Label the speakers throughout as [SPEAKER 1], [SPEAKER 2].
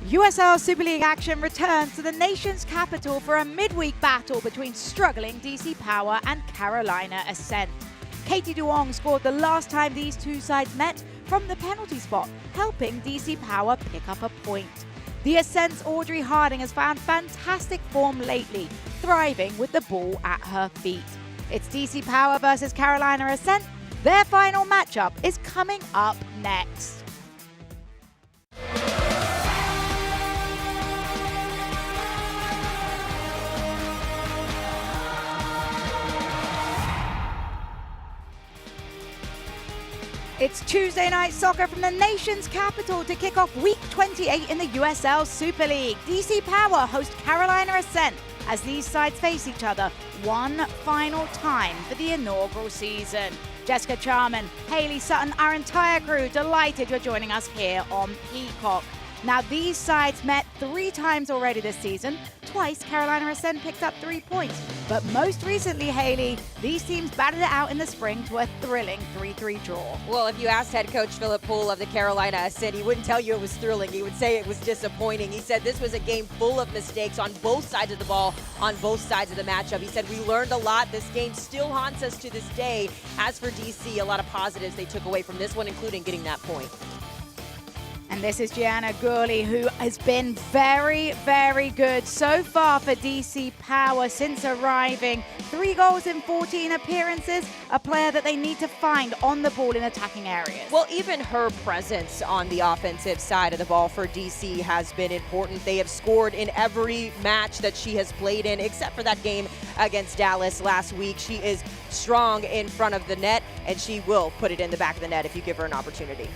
[SPEAKER 1] USL Super League action returns to the nation's capital for a midweek battle between struggling DC Power and Carolina Ascent. Katie Duong scored the last time these two sides met from the penalty spot, helping DC Power pick up a point. The Ascent's Audrey Harding has found fantastic form lately, thriving with the ball at her feet. It's DC Power versus Carolina Ascent. Their final matchup is coming up next. It's Tuesday night soccer from the nation's capital to kick off week 28 in the USL Super League. DC Power host Carolina Ascent as these sides face each other one final time for the inaugural season. Jessica Charman, Hayley Sutton, our entire crew, delighted you're joining us here on Peacock. Now, these sides met 3 times already this season. Twice, Carolina Ascent picked up 3 points. But most recently, Hayley, these teams battled it out in the spring to a thrilling 3-3 draw.
[SPEAKER 2] Well, if you asked head coach Philip Poole of the Carolina Ascent, he wouldn't tell you it was thrilling. He would say it was disappointing. He said this was a game full of mistakes on both sides of the ball, on both sides of the matchup. He said we learned a lot. This game still haunts us to this day. As for DC, a lot of positives they took away from this one, including getting that point.
[SPEAKER 1] And this is Gianna Gurley, who has been very, very good so far for DC Power since arriving. 3 goals in 14 appearances, a player that they need to find on the ball in attacking areas.
[SPEAKER 2] Well, even her presence on the offensive side of the ball for DC has been important. They have scored in every match that she has played in, except for that game against Dallas last week. She is strong in front of the net, and she will put it in the back of the net if you give her an opportunity.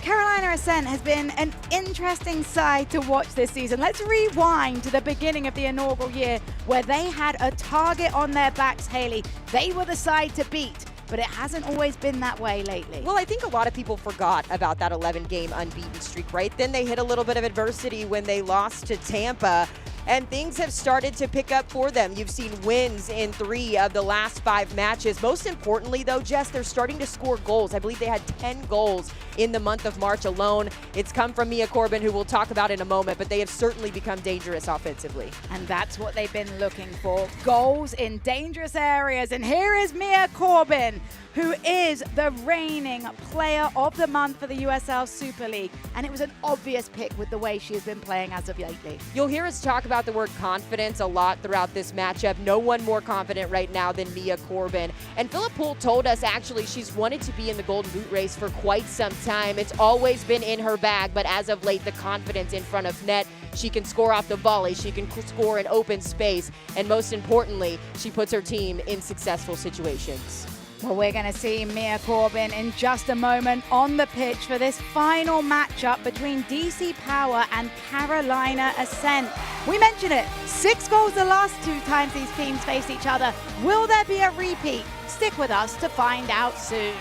[SPEAKER 1] Carolina Ascent has been an interesting side to watch this season. Let's rewind to the beginning of the inaugural year where they had a target on their backs, Hayley. They were the side to beat, but it hasn't always been that way lately.
[SPEAKER 2] Well, I think a lot of people forgot about that 11-game unbeaten streak, right? Then they hit a little bit of adversity when they lost to Tampa, and things have started to pick up for them. You've seen wins in 3 of the last 5 matches. Most importantly, though, Jess, they're starting to score goals. I believe they had 10 goals in the month of March alone. It's come from Mia Corbin, who we'll talk about in a moment, but they have certainly become dangerous offensively.
[SPEAKER 1] And that's what they've been looking for, goals in dangerous areas. And here is Mia Corbin, who is the reigning player of the month for the USL Super League. And it was an obvious pick with the way she has been playing as of lately.
[SPEAKER 2] You'll hear us talk about the word confidence a lot throughout this matchup. No one more confident right now than Mia Corbin. And Philip Poole told us actually she's wanted to be in the Golden Boot race for quite some time. It's always been in her bag, but as of late, the confidence in front of net. She can score off the volley, she can score in open space, and most importantly, she puts her team in successful situations.
[SPEAKER 1] Well, we're going to see Mia Corbin in just a moment on the pitch for this final matchup between DC Power and Carolina Ascent. We mentioned it, 6 goals the last 2 times these teams face each other. Will there be a repeat? Stick with us to find out soon.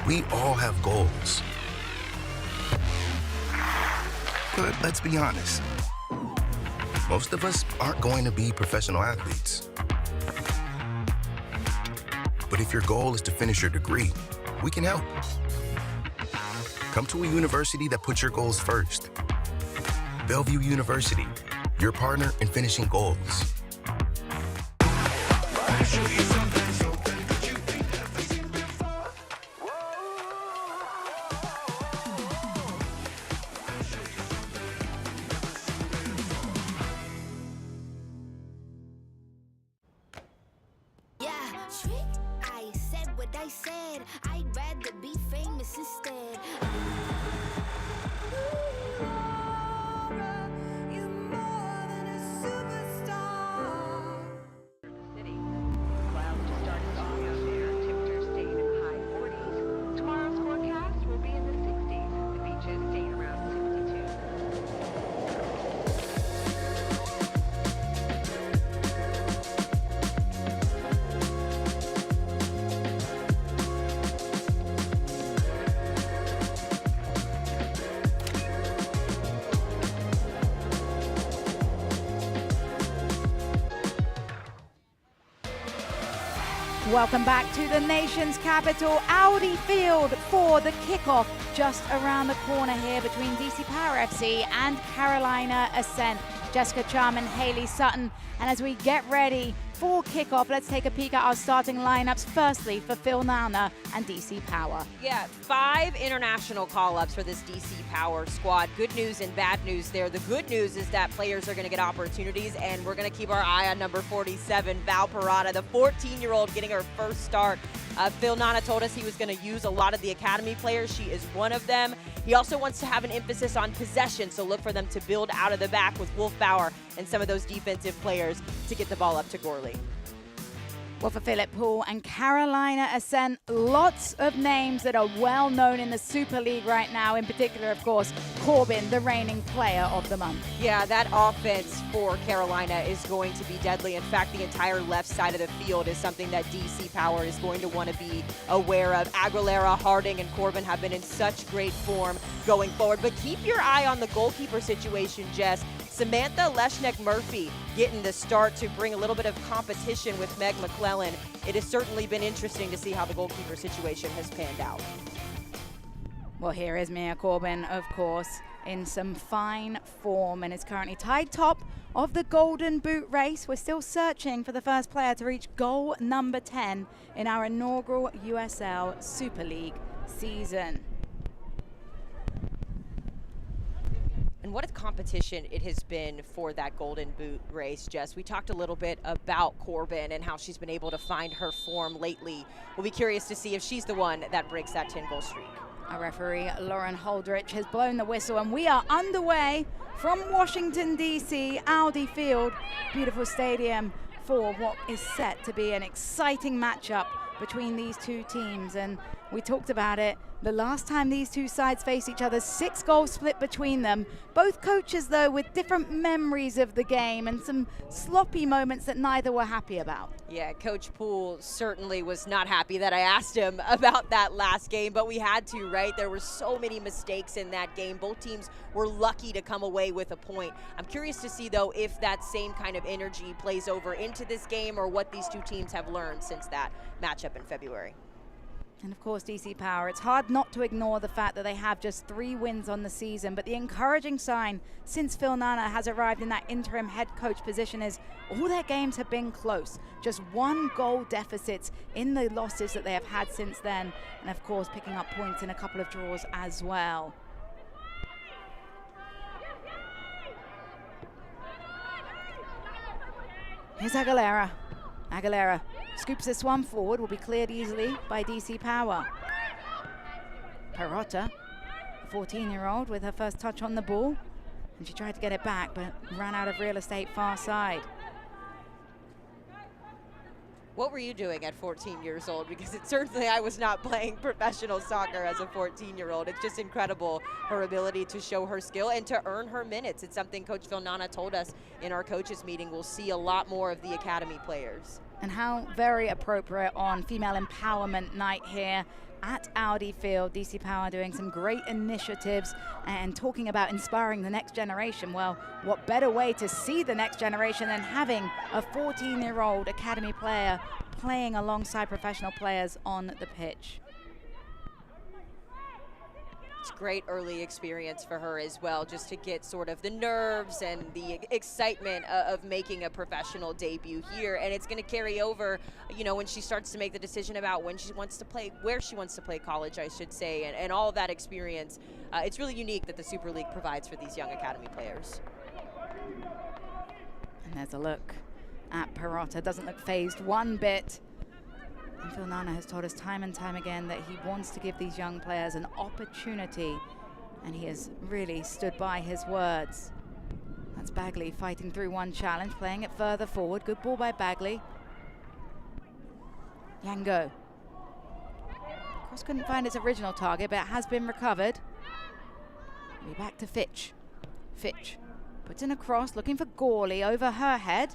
[SPEAKER 3] We all have goals. But let's be honest, most of us aren't going to be professional athletes. But if your goal is to finish your degree, we can help. Come to a university that puts your goals first. Bellevue University, your partner in finishing goals.
[SPEAKER 4] I'd rather be famous instead.
[SPEAKER 1] Welcome back to the nation's capital, Audi Field, for the kickoff just around the corner here between DC Power FC and Carolina Ascent. Jessica Chum and Hayley Sutton. And as we get ready for kickoff, let's take a peek at our starting lineups. Firstly, for Phil Nana and DC Power.
[SPEAKER 2] Yeah, 5 international call-ups for this DC Power squad. Good news and bad news there. The good news is that players are going to get opportunities, and we're going to keep our eye on number 47, Val Parada, the 14-year-old getting her first start. Phil Nana told us he was going to use a lot of the academy players. She is one of them. He also wants to have an emphasis on possession, so look for them to build out of the back with Wolf Bauer and some of those defensive players to get the ball up to Gorley.
[SPEAKER 1] Well, for Philip Poole and Carolina Ascent, lots of names that are well known in the Super League right now. In particular, of course, Corbin, the reigning player of the month.
[SPEAKER 2] Yeah, that offense for Carolina is going to be deadly. In fact, the entire left side of the field is something that DC Power is going to want to be aware of. Aguilera, Harding, and Corbin have been in such great form going forward. But keep your eye on the goalkeeper situation, Jess. Samantha Leshnek-Murphy getting the start to bring a little bit of competition with Meg McClellan. It has certainly been interesting to see how the goalkeeper situation has panned out.
[SPEAKER 1] Well, here is Mia Corbin, of course, in some fine form and is currently tied top of the Golden Boot race. We're still searching for the first player to reach goal number 10 in our inaugural USL Super League season.
[SPEAKER 2] And what a competition it has been for that Golden Boot race, Jess. We talked a little bit about Corbin and how she's been able to find her form lately. We'll be curious to see if she's the one that breaks that 10-goal streak.
[SPEAKER 1] Our referee, Lauren Holdrich, has blown the whistle, and we are underway from Washington, D.C., Audi Field, beautiful stadium, for what is set to be an exciting matchup between these two teams. And we talked about it. The last time these two sides faced each other, 6 goals split between them. Both coaches, though, with different memories of the game and some sloppy moments that neither were happy about.
[SPEAKER 2] Yeah, Coach Poole certainly was not happy that I asked him about that last game, but we had to, right? There were so many mistakes in that game. Both teams were lucky to come away with a point. I'm curious to see, though, if that same kind of energy plays over into this game or what these two teams have learned since that matchup in February.
[SPEAKER 1] And of course, DC Power, it's hard not to ignore the fact that they have just 3 wins on the season, but the encouraging sign since Phil Nana has arrived in that interim head coach position is all their games have been close. Just 1 goal deficits in the losses that they have had since then, and of course picking up points in a couple of draws as well. Here's Aguilera. Aguilera scoops this one forward, will be cleared easily by DC Power. Perrotta, a 14-year-old with her first touch on the ball, and she tried to get it back but ran out of real estate far side.
[SPEAKER 2] What were you doing at 14 years old? Because certainly I was not playing professional soccer as a 14-year-old. It's just incredible, her ability to show her skill and to earn her minutes. It's something Coach Phil Nana told us in our coaches meeting. We'll see a lot more of the academy players.
[SPEAKER 1] And how very appropriate on Female Empowerment Night here at Audi Field. DC Power doing some great initiatives and talking about inspiring the next generation. Well, what better way to see the next generation than having a 14-year-old academy player playing alongside professional players on the pitch.
[SPEAKER 2] It's great early experience for her as well, just to get sort of the nerves and the excitement of making a professional debut here. And it's going to carry over, you know, when she starts to make the decision about when she wants to play, where she wants to play college, I should say, and all of that experience. It's really unique that the Super League provides for these young academy players.
[SPEAKER 1] And there's a look at Perrotta. Doesn't look phased one bit. And Phil Nana has told us time and time again that he wants to give these young players an opportunity, and he has really stood by his words. That's Bagley fighting through one challenge, playing it further forward. Good ball by Bagley. Yango. Cross couldn't find its original target, but it has been recovered. We'll be back to Fitch. Fitch puts in a cross, looking for Gorley over her head.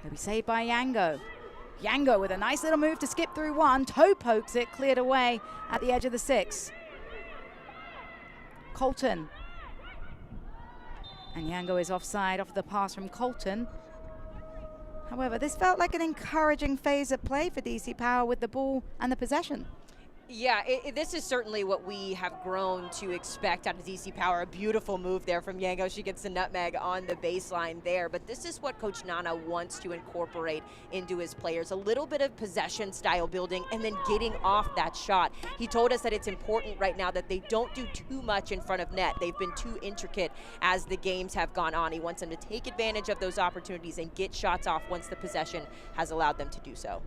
[SPEAKER 1] It'll be saved by Yango. Yango with a nice little move to skip through one. Toe pokes it, cleared away at the edge of the 6. Colton. And Yango is offside off the pass from Colton. However, this felt like an encouraging phase of play for DC Power with the ball and the possession.
[SPEAKER 2] Yeah, this is certainly what we have grown to expect out of DC Power. A beautiful move there from Yango. She gets the nutmeg on the baseline there. But this is what Coach Nana wants to incorporate into his players. A little bit of possession style building and then getting off that shot. He told us that it's important right now that they don't do too much in front of net. They've been too intricate as the games have gone on. He wants them to take advantage of those opportunities and get shots off once the possession has allowed them to do so.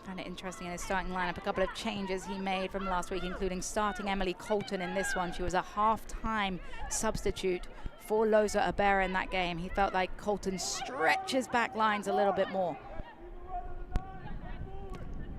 [SPEAKER 1] Found it interesting in his starting lineup, a couple of changes he made from last week, including starting Emily Colton in this one. She was a half-time substitute for Loza Abera in that game. He felt like Colton stretches back lines a little bit more.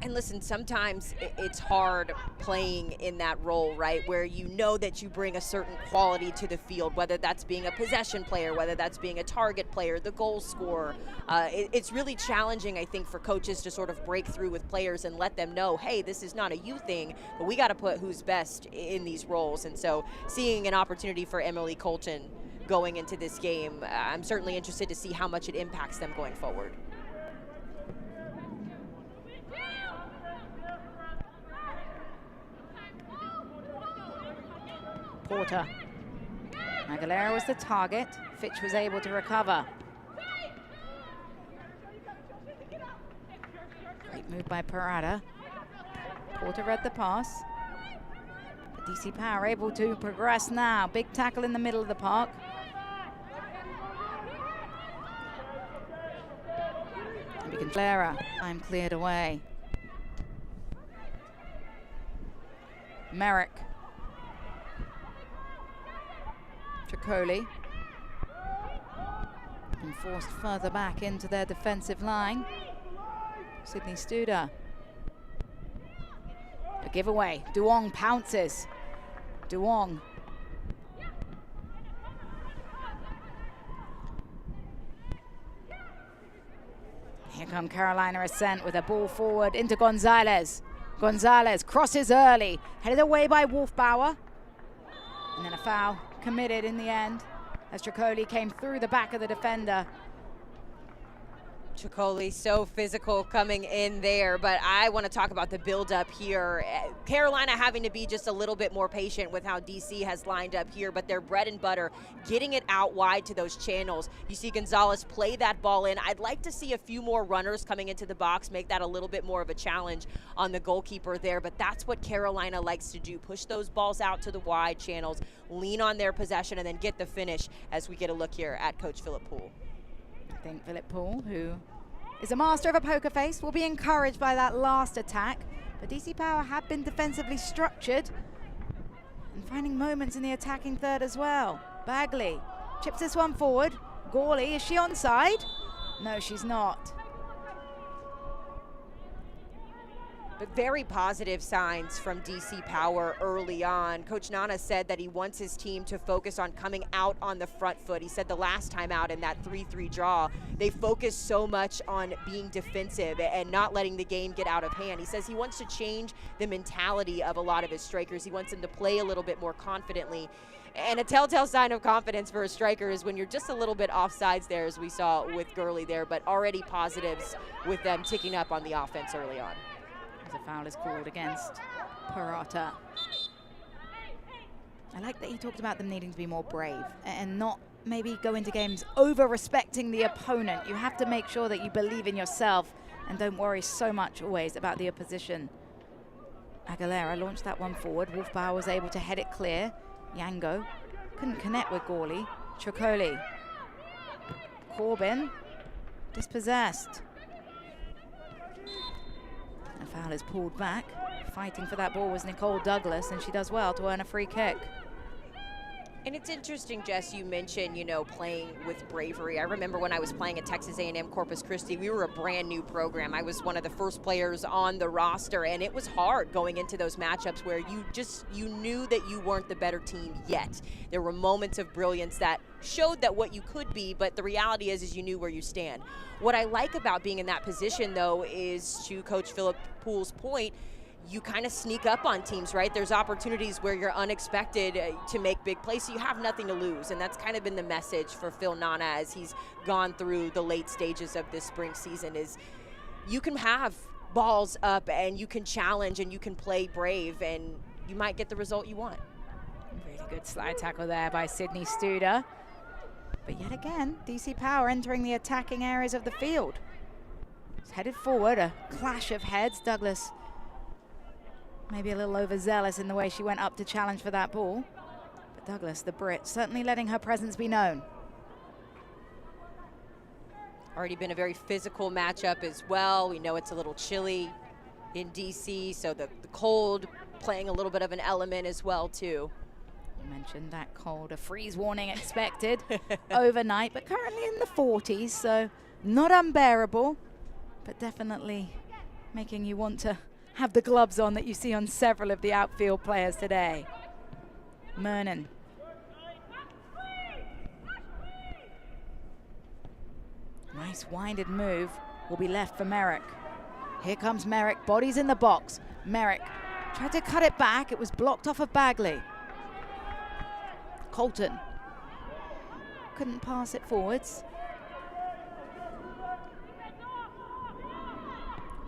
[SPEAKER 2] And listen, sometimes it's hard playing in that role, right? Where you know that you bring a certain quality to the field, whether that's being a possession player, whether that's being a target player, the goal scorer. It's really challenging, I think, for coaches to sort of break through with players and let them know, hey, this is not a you thing, but we got to put who's best in these roles. And so seeing an opportunity for Emily Colton going into this game, I'm certainly interested to see how much it impacts them going forward.
[SPEAKER 1] Porter. Aguilera was the target. Fitch was able to recover. Great move by Parada. Porter read the pass. But DC Power able to progress now. Big tackle in the middle of the park. Aguilera, time cleared away. Merrick. Tricoli. And forced further back into their defensive line. Sydney Studer. A giveaway. Duong pounces. Duong. Here come Carolina Ascent with a ball forward into Gonzalez. Gonzalez crosses early, headed away by Wolfbauer. And then a foul committed in the end as Tricoli came through the back of the defender.
[SPEAKER 2] Tricoli so physical coming in there, but I want to talk about the build-up here. Carolina having to be just a little bit more patient with how DC has lined up here, but their bread and butter, getting it out wide to those channels. You see Gonzalez play that ball in. I'd like to see a few more runners coming into the box, make that a little bit more of a challenge on the goalkeeper there, but that's what Carolina likes to do. Push those balls out to the wide channels, lean on their possession, and then get the finish as we get a look here at Coach Philip Poole.
[SPEAKER 1] I think Philip Poole, who is a master of a poker face, will be encouraged by that last attack. But DC Power have been defensively structured and finding moments in the attacking third as well. Bagley chips this one forward. Gawley, is she onside? No, she's not.
[SPEAKER 2] But very positive signs from DC Power early on. Coach Nana said that he wants his team to focus on coming out on the front foot. He said the last time out in that 3-3 draw, they focused so much on being defensive and not letting the game get out of hand. He says he wants to change the mentality of a lot of his strikers. He wants them to play a little bit more confidently. And a telltale sign of confidence for a striker is when you're just a little bit offsides there, as we saw with Gurley there, but already positives with them ticking up on the offense early on.
[SPEAKER 1] A foul is called against Parata. I like that he talked about them needing to be more brave and not maybe go into games over-respecting the opponent. You have to make sure that you believe in yourself and don't worry so much always about the opposition. Aguilera launched that one forward. Wolfbauer was able to head it clear. Yango couldn't connect with Gawley. Tricoli. Corbin dispossessed. A foul is pulled back. Fighting for that ball was Nicole Douglas, and she does well to earn a free kick.
[SPEAKER 2] And it's interesting, Jess, you mentioned, you know, playing with bravery. I remember when I was playing at Texas A&M Corpus Christi, we were a brand new program. I was one of the first players on the roster, and it was hard going into those matchups where you knew that you weren't the better team yet. There were moments of brilliance that showed that what you could be, but the reality is you knew where you stand. What I like about being in that position, though, is to Coach Philip Poole's point, you kind of sneak up on teams, right? There's opportunities where you're unexpected to make big plays, so you have nothing to lose. And that's kind of been the message for Phil Nana as he's gone through the late stages of this spring season, is you can have balls up and you can challenge and you can play brave and you might get the result you want.
[SPEAKER 1] Really good slide tackle there by Sydney Studer. But yet again, DC Power entering the attacking areas of the field. It's headed forward, a clash of heads. Douglas maybe a little overzealous in the way she went up to challenge for that ball. But Douglas, the Brit, certainly letting her presence be known.
[SPEAKER 2] Already been a very physical matchup as well. We know it's a little chilly in DC, so the cold playing a little bit of an element as well too.
[SPEAKER 1] You mentioned that cold, a freeze warning expected overnight, but currently in the 40s, so not unbearable, but definitely making you want to have the gloves on that you see on several of the outfield players today. Mernon. Nice winded move will be left for Merrick. Here comes Merrick, bodies in the box. Merrick tried to cut it back, it was blocked off of Bagley. Colton couldn't pass it forwards.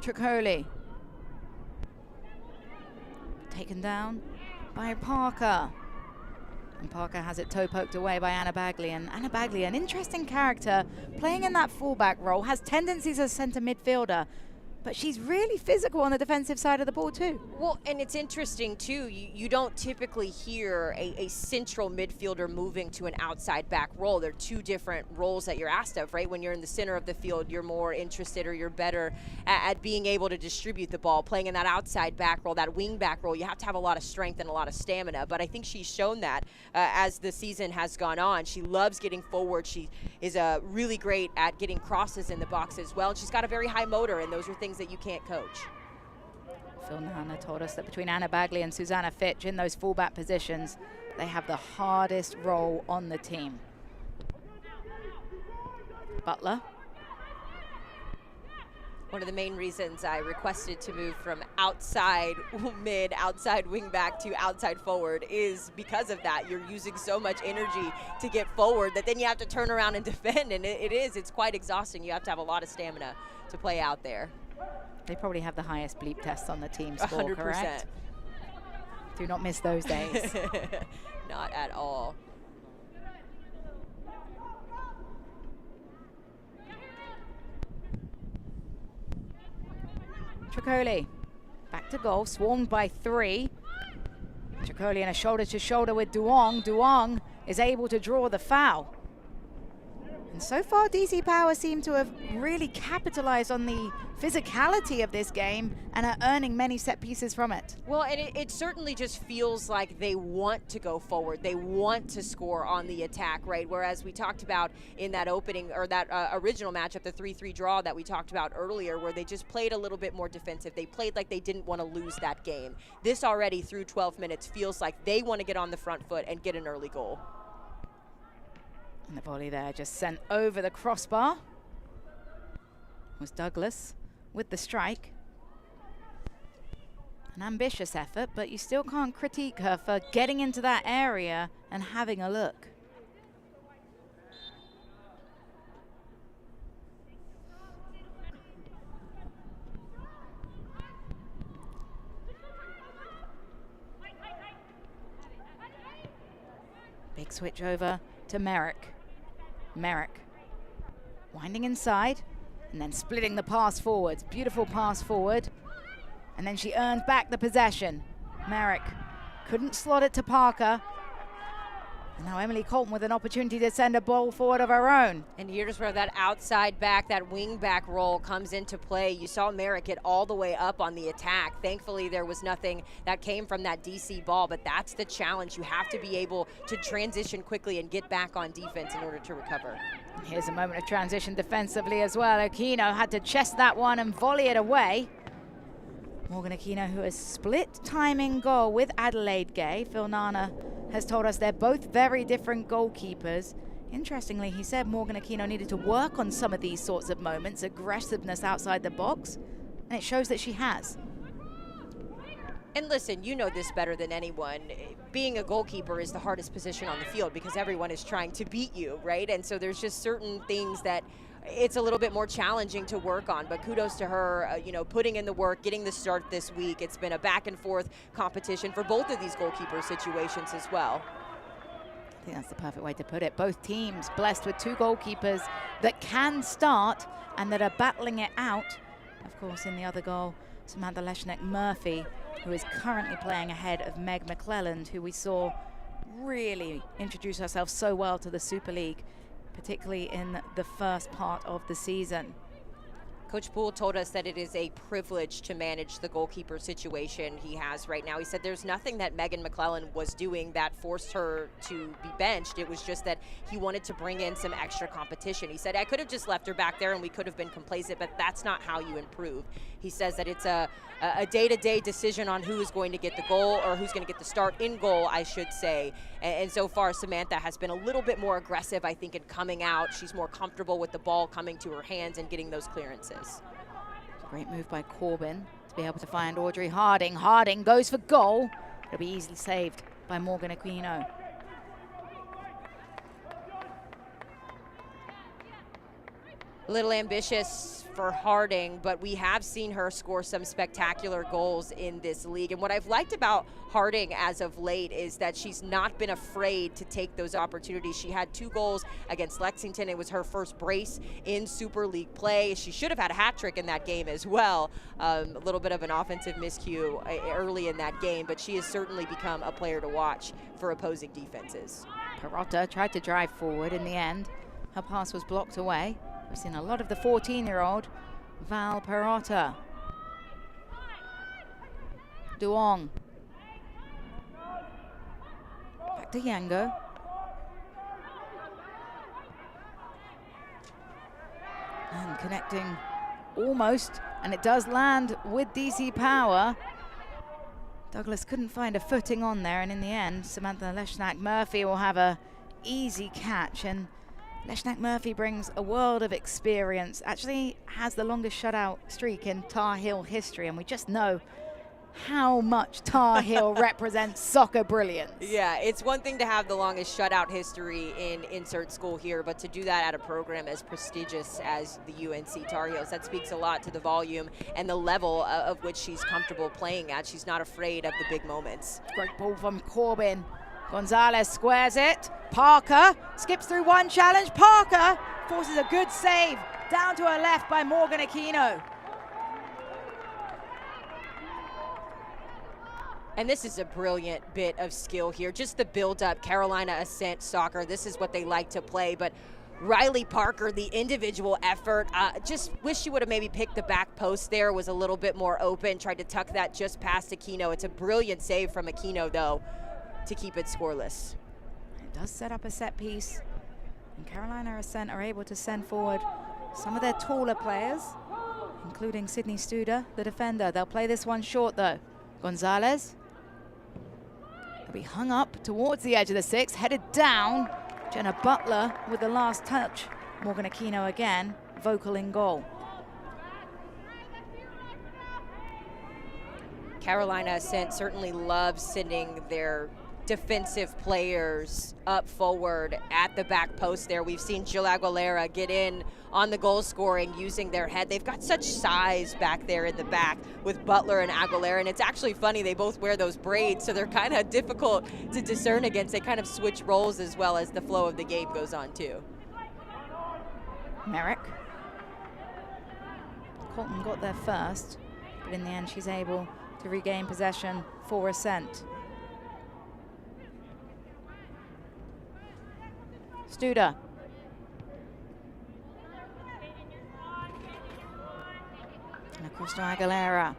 [SPEAKER 1] Tricoli taken down by Parker. And Parker has it toe poked away by Anna Bagley. And Anna Bagley, an interesting character, playing in that fullback role, has tendencies as a centre midfielder, but she's really physical on the defensive side of the ball too.
[SPEAKER 2] Well, and it's interesting too, you don't typically hear a central midfielder moving to an outside back role. They're two different roles that you're asked of, right? When you're in the center of the field, you're more interested or you're better at being able to distribute the ball. Playing in that outside back role, that wing back role, you have to have a lot of strength and a lot of stamina. But I think she's shown that as the season has gone on. She loves getting forward. She is really great at getting crosses in the box as well. And she's got a very high motor, and those are things that you can't coach.
[SPEAKER 1] Phil Nana told us that between Anna Bagley and Susanna Fitch in those fullback positions, they have the hardest role on the team. Butler.
[SPEAKER 2] One of the main reasons I requested to move from outside mid, outside wing back to outside forward is because of that. You're using so much energy to get forward that then you have to turn around and defend, and it's quite exhausting. You have to have a lot of stamina to play out there.
[SPEAKER 1] They probably have the highest bleep tests on the team score,
[SPEAKER 2] 100%.
[SPEAKER 1] correct? Do not miss those days.
[SPEAKER 2] Not at all.
[SPEAKER 1] Tricoli, back to goal, swarmed by three. Tricoli in a shoulder-to-shoulder with Duong. Duong is able to draw the foul. And so far, DC Power seem to have really capitalized on the physicality of this game and are earning many set pieces from it.
[SPEAKER 2] Well, and it certainly just feels like they want to go forward. They want to score on the attack, right? Whereas we talked about in that opening, or that original matchup, the 3-3 draw that we talked about earlier, where they just played a little bit more defensive. They played like they didn't want to lose that game. This already, through 12 minutes, feels like they want to get on the front foot and get an early goal.
[SPEAKER 1] And the volley there just sent over the crossbar. Was Douglas with the strike. An ambitious effort, but you still can't critique her for getting into that area and having a look. Big switch over to Merrick. Merrick winding inside and then splitting the pass forwards. Beautiful pass forward. And then she earned back the possession. Merrick couldn't slot it to Parker. And now Emily Colton with an opportunity to send a ball forward of her own.
[SPEAKER 2] And here's where that outside back, that wing back role comes into play. You saw Merrick get all the way up on the attack. Thankfully, there was nothing that came from that DC ball, but that's the challenge. You have to be able to transition quickly and get back on defense in order to recover.
[SPEAKER 1] Here's a moment of transition defensively as well. Aquino had to chest that one and volley it away. Morgan Aquino, who has split timing goal with Adelaide Gay. Phil Nana has told us they're both very different goalkeepers. Interestingly, he said Morgan Aquino needed to work on some of these sorts of moments, aggressiveness outside the box, and it shows that she has.
[SPEAKER 2] And listen, you know this better than anyone. Being a goalkeeper is the hardest position on the field because everyone is trying to beat you, right? And so there's just certain things that it's a little bit more challenging to work on, but kudos to her, you know, putting in the work, getting the start this week. It's been a back and forth competition for both of these goalkeeper situations as well.
[SPEAKER 1] I think that's the perfect way to put it. Both teams blessed with 2 goalkeepers that can start and that are battling it out. Of course, in the other goal, Samantha Leshnek-Murphy, who is currently playing ahead of Meg McClelland, who we saw really introduce herself so well to the Super League, particularly in the first part of the season.
[SPEAKER 2] Coach Poole told us that it is a privilege to manage the goalkeeper situation he has right now. He said there's nothing that Megan McClellan was doing that forced her to be benched. It was just that he wanted to bring in some extra competition. He said, I could have just left her back there and we could have been complacent, but that's not how you improve. He says that it's a day-to-day decision on who is going to get the goal, or who's going to get the start in goal, I should say. And so far, Samantha has been a little bit more aggressive, I think, in coming out. She's more comfortable with the ball coming to her hands and getting those clearances.
[SPEAKER 1] Great move by Corbin to be able to find Audrey Harding. Harding goes for goal. It'll be easily saved by Morgan Aquino.
[SPEAKER 2] A little ambitious for Harding, but we have seen her score some spectacular goals in this league. And what I've liked about Harding as of late is that she's not been afraid to take those opportunities. She had 2 goals against Lexington. It was her first brace in Super League play. She should have had a hat trick in that game as well. A little bit of an offensive miscue early in that game, but she has certainly become a player to watch for opposing defenses.
[SPEAKER 1] Perotta tried to drive forward. In the end, her pass was blocked away. We've seen a lot of the 14-year-old Val Perotta. Duong. Back to Yango. And connecting almost, and it does land with DC Power. Douglas couldn't find a footing on there, and in the end, Samantha Leshnak-Murphy will have a easy catch. And Leshnak-Murphy brings a world of experience, actually has the longest shutout streak in Tar Heel history, and we just know how much Tar Heel represents soccer brilliance.
[SPEAKER 2] Yeah, it's one thing to have the longest shutout history in insert school here, but to do that at a program as prestigious as the UNC Tar Heels, that speaks a lot to the volume and the level of which she's comfortable playing at. She's not afraid of the big moments.
[SPEAKER 1] Great ball from Corbin. Gonzalez squares it. Parker skips through one challenge. Parker forces a good save down to her left by Morgan Aquino.
[SPEAKER 2] And this is a brilliant bit of skill here. Just the build-up, Carolina Ascent soccer. This is what they like to play. But Riley Parker, the individual effort, just wish she would have maybe picked the back post there, was a little bit more open, tried to tuck that just past Aquino. It's a brilliant save from Aquino, though, to keep it scoreless.
[SPEAKER 1] It does set up a set piece, and Carolina Ascent are able to send forward some of their taller players, including Sydney Studer, the defender. They'll play this one short, though. Gonzalez will be hung up towards the edge of the 6, headed down. Jenna Butler with the last touch. Morgan Aquino again, vocal in goal.
[SPEAKER 2] Carolina Ascent certainly loves sending their defensive players up forward at the back post there. We've seen Jill Aguilera get in on the goal scoring using their head. They've got such size back there in the back with Butler and Aguilera, and it's actually funny, they both wear those braids, so they're kind of difficult to discern against. They kind of switch roles as well as the flow of the game goes on too.
[SPEAKER 1] Merrick. Colton got there first, but in the end she's able to regain possession for Ascent. Studer. And across to Aguilera.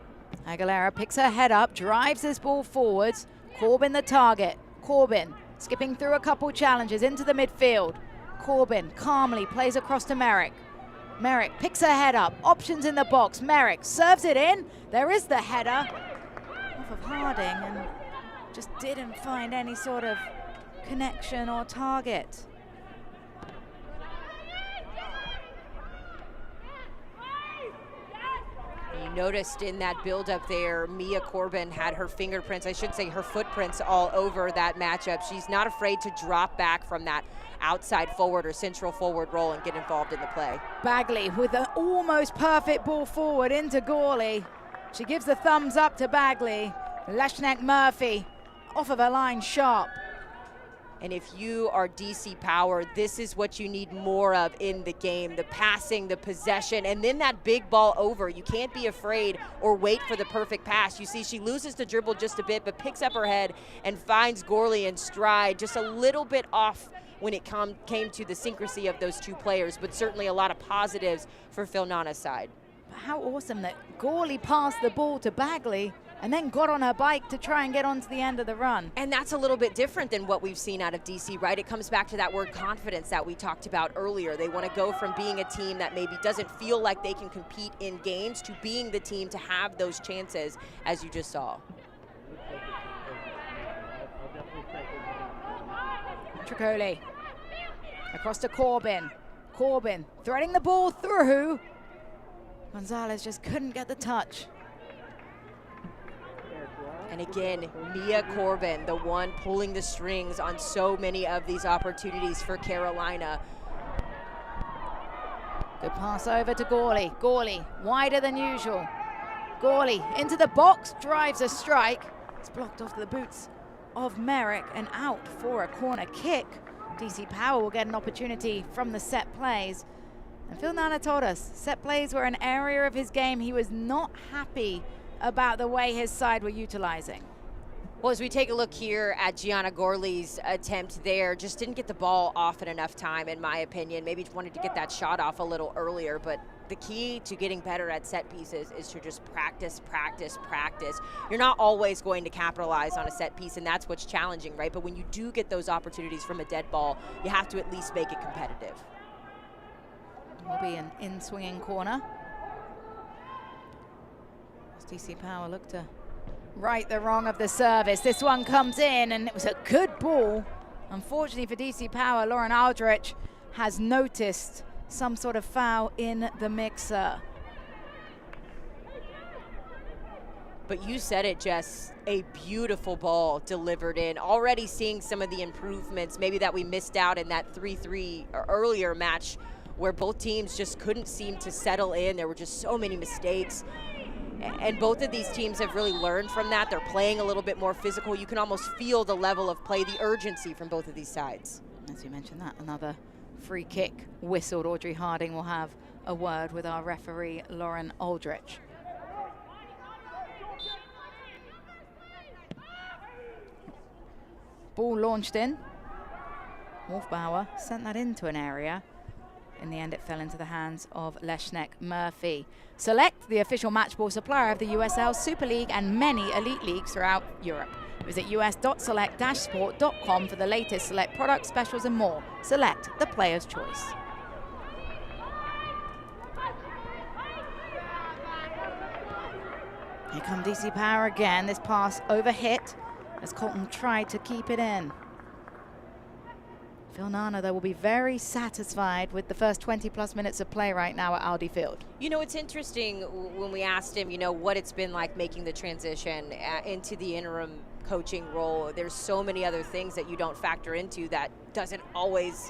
[SPEAKER 1] Aguilera picks her head up, drives this ball forwards. Corbin the target. Corbin skipping through a couple challenges into the midfield. Corbin calmly plays across to Merrick. Merrick picks her head up, options in the box. Merrick serves it in. There is the header off of Harding, and just didn't find any sort of connection or target.
[SPEAKER 2] noticed in that build-up there, Mia Corbin had her fingerprints, I should say her footprints all over that matchup. She's not afraid to drop back from that outside forward or central forward role and get involved in the play.
[SPEAKER 1] Bagley with an almost perfect ball forward into Gorley. She gives the thumbs up to Bagley. Leshnek Murphy off of a line sharp.
[SPEAKER 2] And if you are DC Power, this is what you need more of in the game, the passing, the possession, and then that big ball over. You can't be afraid or wait for the perfect pass. You see she loses the dribble just a bit, but picks up her head and finds Gorley in stride, just a little bit off when it came to the syncrasy of those two players, but certainly a lot of positives for Phil Nana's side.
[SPEAKER 1] How awesome that Gorley passed the ball to Bagley and then got on her bike to try and get onto the end of the run.
[SPEAKER 2] And that's a little bit different than what we've seen out of DC, right? It comes back to that word confidence that we talked about earlier. They want to go from being a team that maybe doesn't feel like they can compete in games to being the team to have those chances, as you just saw.
[SPEAKER 1] Tricoli across to Corbin. Corbin threading the ball through. Gonzalez just couldn't get the touch.
[SPEAKER 2] And again, Mia Corbin, the one pulling the strings on so many of these opportunities for Carolina.
[SPEAKER 1] Good pass over to Gorley. Gorley wider than usual. Gorley into the box, drives a strike. It's blocked off the boots of Merrick and out for a corner kick. DC Power will get an opportunity from the set plays. And Phil Nana told us set plays were an area of his game he was not happy about the way his side were utilizing.
[SPEAKER 2] Well, as we take a look here at Gianna Gorley's attempt there, just didn't get the ball off in enough time, in my opinion. Maybe wanted to get that shot off a little earlier, but the key to getting better at set pieces is to just practice, practice, practice. You're not always going to capitalize on a set piece, and that's what's challenging, right? But when you do get those opportunities from a dead ball, you have to at least make it competitive.
[SPEAKER 1] Will be an in-swinging corner. DC Power look to right the wrong of the service. This one comes in, and it was a good ball. Unfortunately for DC Power, Lauren Aldrich has noticed some sort of foul in the mixer.
[SPEAKER 2] But you said it, Jess, a beautiful ball delivered in. Already seeing some of the improvements, maybe that we missed out in that 3-3 earlier match where both teams just couldn't seem to settle in. There were just so many mistakes. And both of these teams have really learned from that. They're playing a little bit more physical. You can almost feel the level of play, the urgency from both of these sides.
[SPEAKER 1] As you mentioned that, another free kick whistled. Audrey Harding will have a word with our referee, Lauren Aldrich. Ball launched in. Wolfbauer sent that into an area. In the end, it fell into the hands of Leshnek Murphy. Select, the official match ball supplier of the USL Super League and many elite leagues throughout Europe. Visit us.select-sport.com for the latest Select products, specials, and more. Select, the player's choice. Here come DC Power again. This pass overhit as Colton tried to keep it in. Phil Nana, though, will be very satisfied with the first 20-plus minutes of play right now at Aldi Field.
[SPEAKER 2] You know, it's interesting when we asked him, you know, what it's been like making the transition into the interim coaching role. There's so many other things that you don't factor into that doesn't always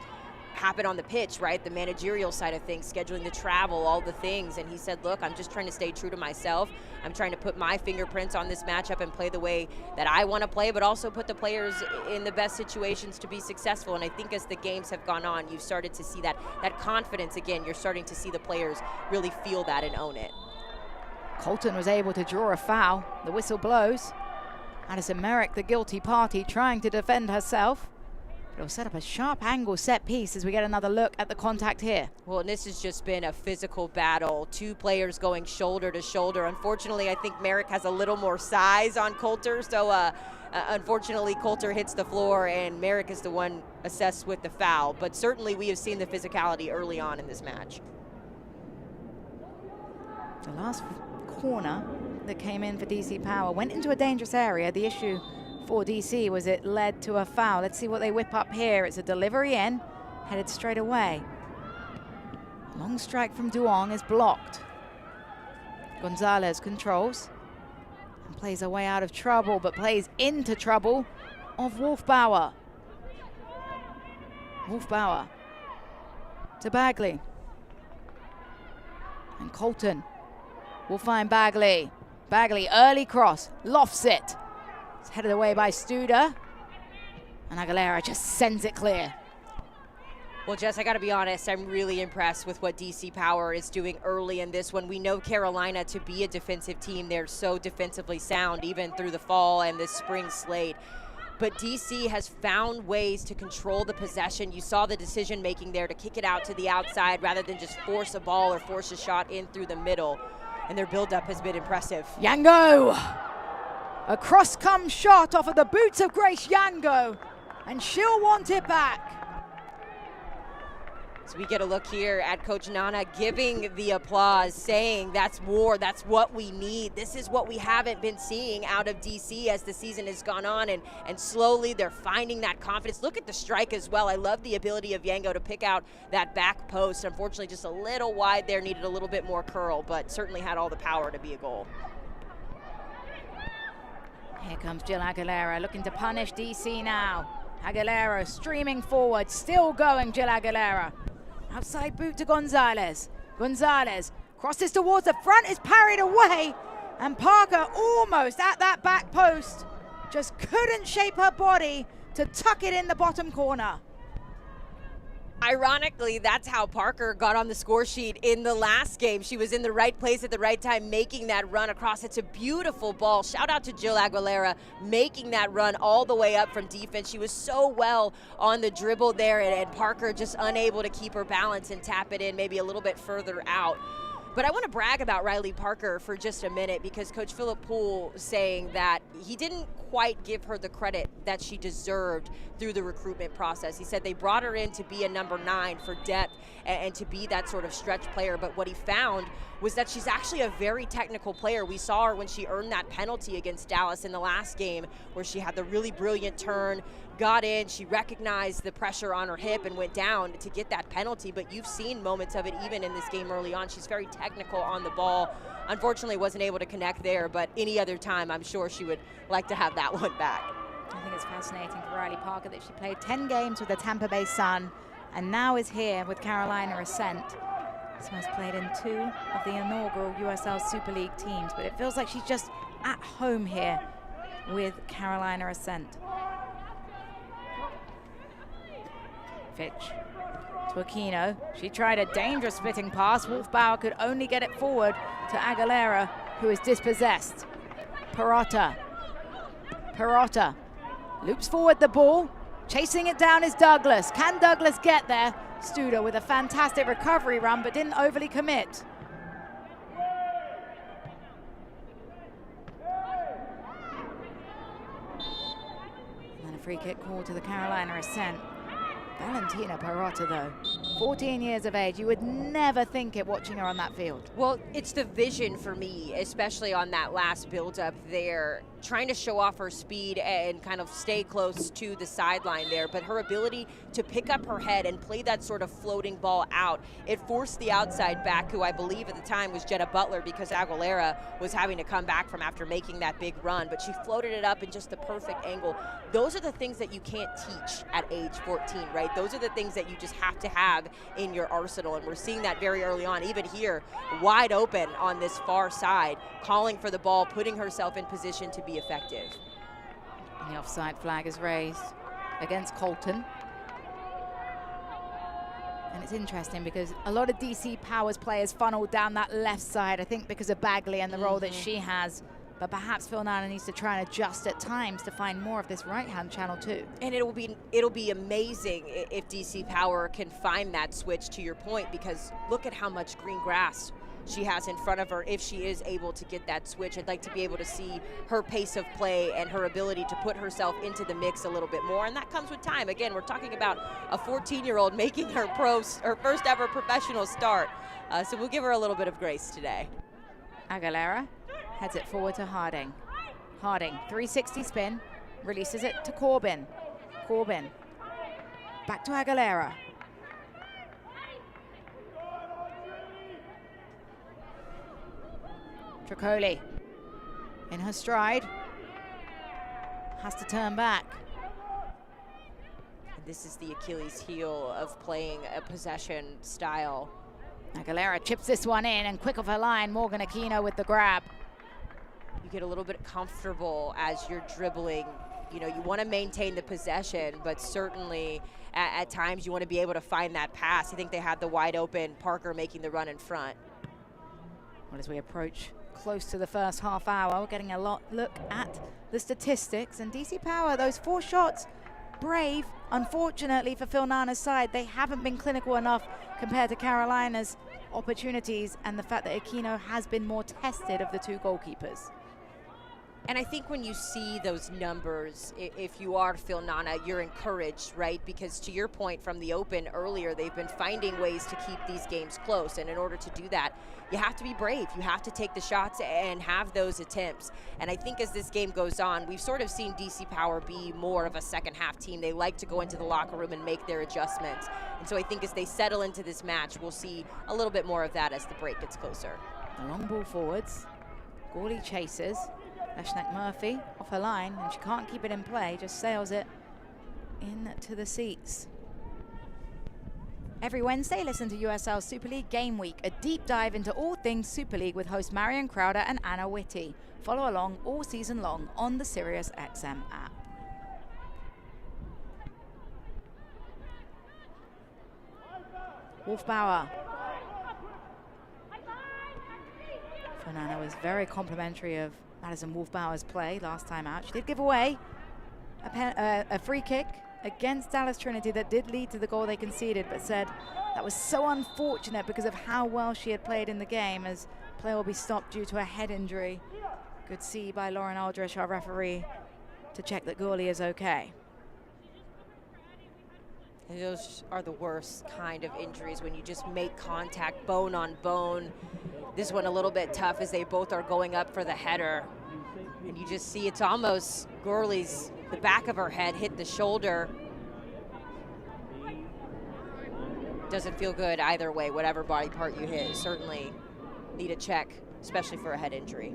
[SPEAKER 2] happen on the pitch, right? The managerial side of things, scheduling the travel, all the things. And he said, look, I'm just trying to stay true to myself. I'm trying to put my fingerprints on this matchup and play the way that I want to play, but also put the players in the best situations to be successful. And I think as the games have gone on, you've started to see that confidence again. You're starting to see the players really feel that and own it.
[SPEAKER 1] Colton was able to draw a foul. The whistle blows. Addison Merrick, the guilty party, trying to defend herself. It'll set up a sharp angle set piece as we get another look at the contact here.
[SPEAKER 2] Well, and this has just been a physical battle. Two players going shoulder to shoulder. Unfortunately, I think Merrick has a little more size on Coulter, so unfortunately Coulter hits the floor and Merrick is the one assessed with the foul. But certainly we have seen the physicality early on in this match.
[SPEAKER 1] The last corner that came in for DC Power went into a dangerous area. The issue for DC was it led to a foul. Let's see what they whip up here. It's a delivery in, headed straight away. Long strike from Duong is blocked. Gonzalez controls and plays her way out of trouble, but plays into trouble of Wolfbauer. Wolfbauer to Bagley. And Colton will find Bagley. Bagley, early cross, lofts it. It's headed away by Studer. And Aguilera just sends it clear.
[SPEAKER 2] Well, Jess, I got to be honest, I'm really impressed with what DC Power is doing early in this one. We know Carolina to be a defensive team. They're so defensively sound, even through the fall and this spring slate. But DC has found ways to control the possession. You saw the decision making there to kick it out to the outside rather than just force a ball or force a shot in through the middle. And their buildup has been impressive.
[SPEAKER 1] Yango! A cross-come shot off of the boots of Grace Yango. And she'll want it back.
[SPEAKER 2] So we get a look here at Coach Nana giving the applause, saying that's more, that's what we need. This is what we haven't been seeing out of DC as the season has gone on, and slowly they're finding that confidence. Look at the strike as well. I love the ability of Yango to pick out that back post. Unfortunately, just a little wide there, needed a little bit more curl, but certainly had all the power to be a goal.
[SPEAKER 1] Here comes Jill Aguilera looking to punish DC now. Aguilera streaming forward, still going Jill Aguilera. Outside boot to Gonzalez. Gonzalez crosses towards the front, is parried away. And Parker almost at that back post. Just couldn't shape her body to tuck it in the bottom corner.
[SPEAKER 2] Ironically, that's how Parker got on the score sheet in the last game. She was in the right place at the right time, making that run across. It's a beautiful ball. Shout out to Jill Aguilera making that run all the way up from defense. She was so well on the dribble there, and Parker just unable to keep her balance and tap it in maybe a little bit further out. But I want to brag about Riley Parker for just a minute, because Coach Philip Poole saying that he didn't quite give her the credit that she deserved through the recruitment process. He said they brought her in to be a number 9 for depth and to be that sort of stretch player. But what he found was that she's actually a very technical player. We saw her when she earned that penalty against Dallas in the last game, where she had the really brilliant turn, got in, she recognized the pressure on her hip and went down to get that penalty. But you've seen moments of it even in this game early on. She's very technical on the ball. Unfortunately, wasn't able to connect there, but any other time, I'm sure she would like to have that one back.
[SPEAKER 1] I think it's fascinating for Riley Parker that she played 10 games with the Tampa Bay Sun and now is here with Carolina Ascent. She has played in 2 of the inaugural USL Super League teams, but it feels like she's just at home here with Carolina Ascent. Fitch to Aquino. She tried a dangerous splitting pass. Wolfbauer could only get it forward to Aguilera, who is dispossessed. Perrotta loops forward the ball. Chasing it down is Douglas. Can Douglas get there? Studer with a fantastic recovery run, but didn't overly commit. And then a free kick call to the Carolina Ascent. Valentina Perrotta, though, 14 years of age. You would never think it watching her on that field.
[SPEAKER 2] Well, it's the vision for me, especially on that last build-up there, trying to show off her speed and kind of stay close to the sideline there. But her ability to pick up her head and play that sort of floating ball out, it forced the outside back, who I believe at the time was Jetta Butler, because Aguilera was having to come back from after making that big run. But she floated it up in just the perfect angle. Those are the things that you can't teach at age 14, right? Those are the things that you just have to have in your arsenal, and we're seeing that very early on. Even here, wide open on this far side, calling for the ball, putting herself in position to be effective.
[SPEAKER 1] And the offside flag is raised against Colton. And it's interesting because a lot of DC Powers players funneled down that left side, I think because of Bagley and the role that she has. But perhaps Phil Nana needs to try and adjust at times to find more of this right-hand channel too.
[SPEAKER 2] And it'll be amazing if DC Power can find that switch, to your point, because look at how much green grass she has in front of her if she is able to get that switch. I'd like to be able to see her pace of play and her ability to put herself into the mix a little bit more, and that comes with time. Again, we're talking about a 14-year-old making her first ever professional start, so we'll give her a little bit of grace today.
[SPEAKER 1] Aguilera heads it forward to Harding. Harding, 360 spin, releases it to Corbin. Corbin, back to Aguilera. Tricoli in her stride. Has to turn back.
[SPEAKER 2] This is the Achilles heel of playing a possession style.
[SPEAKER 1] Aguilera chips this one in, and quick off her line, Morgan Aquino with the grab.
[SPEAKER 2] You get a little bit comfortable as you're dribbling. You know, you want to maintain the possession, but certainly at times you want to be able to find that pass. I think they had the wide open Parker making the run in front.
[SPEAKER 1] Well, as we approach close to the first half hour, we're getting a look at the statistics, and DC Power, those 4 shots, brave. Unfortunately for Phil Nana's side, they haven't been clinical enough compared to Carolina's opportunities, and the fact that Aquino has been more tested of the 2 goalkeepers.
[SPEAKER 2] And I think when you see those numbers, if you are Phil Nana, you're encouraged, right? Because to your point from the open earlier, they've been finding ways to keep these games close. And in order to do that, you have to be brave. You have to take the shots and have those attempts. And I think as this game goes on, we've sort of seen DC Power be more of a second half team. They like to go into the locker room and make their adjustments. And so I think as they settle into this match, we'll see a little bit more of that as the break gets closer.
[SPEAKER 1] A long ball forwards. Gawley chases. Leshnak Murphy off her line, and she can't keep it in play, just sails it into the seats. Every Wednesday, listen to USL Super League Game Week, a deep dive into all things Super League with host Marion Crowder and Anna Whitty. Follow along all season long on the SiriusXM app. Wolfbauer. Fernanda was very complimentary of Madison Wolfbauer's play last time out. She did give away a free kick against Dallas Trinity that did lead to the goal they conceded, but said that was so unfortunate because of how well she had played in the game, as play will be stopped due to a head injury. Good see by Lauren Aldrich, our referee, to check that Gawley is okay.
[SPEAKER 2] And those are the worst kind of injuries, when you just make contact bone on bone. This one a little bit tough as they both are going up for the header. And you just see it's almost Gurley's, the back of her head hit the shoulder. Doesn't feel good either way, whatever body part you hit. Certainly need a check, especially for a head injury.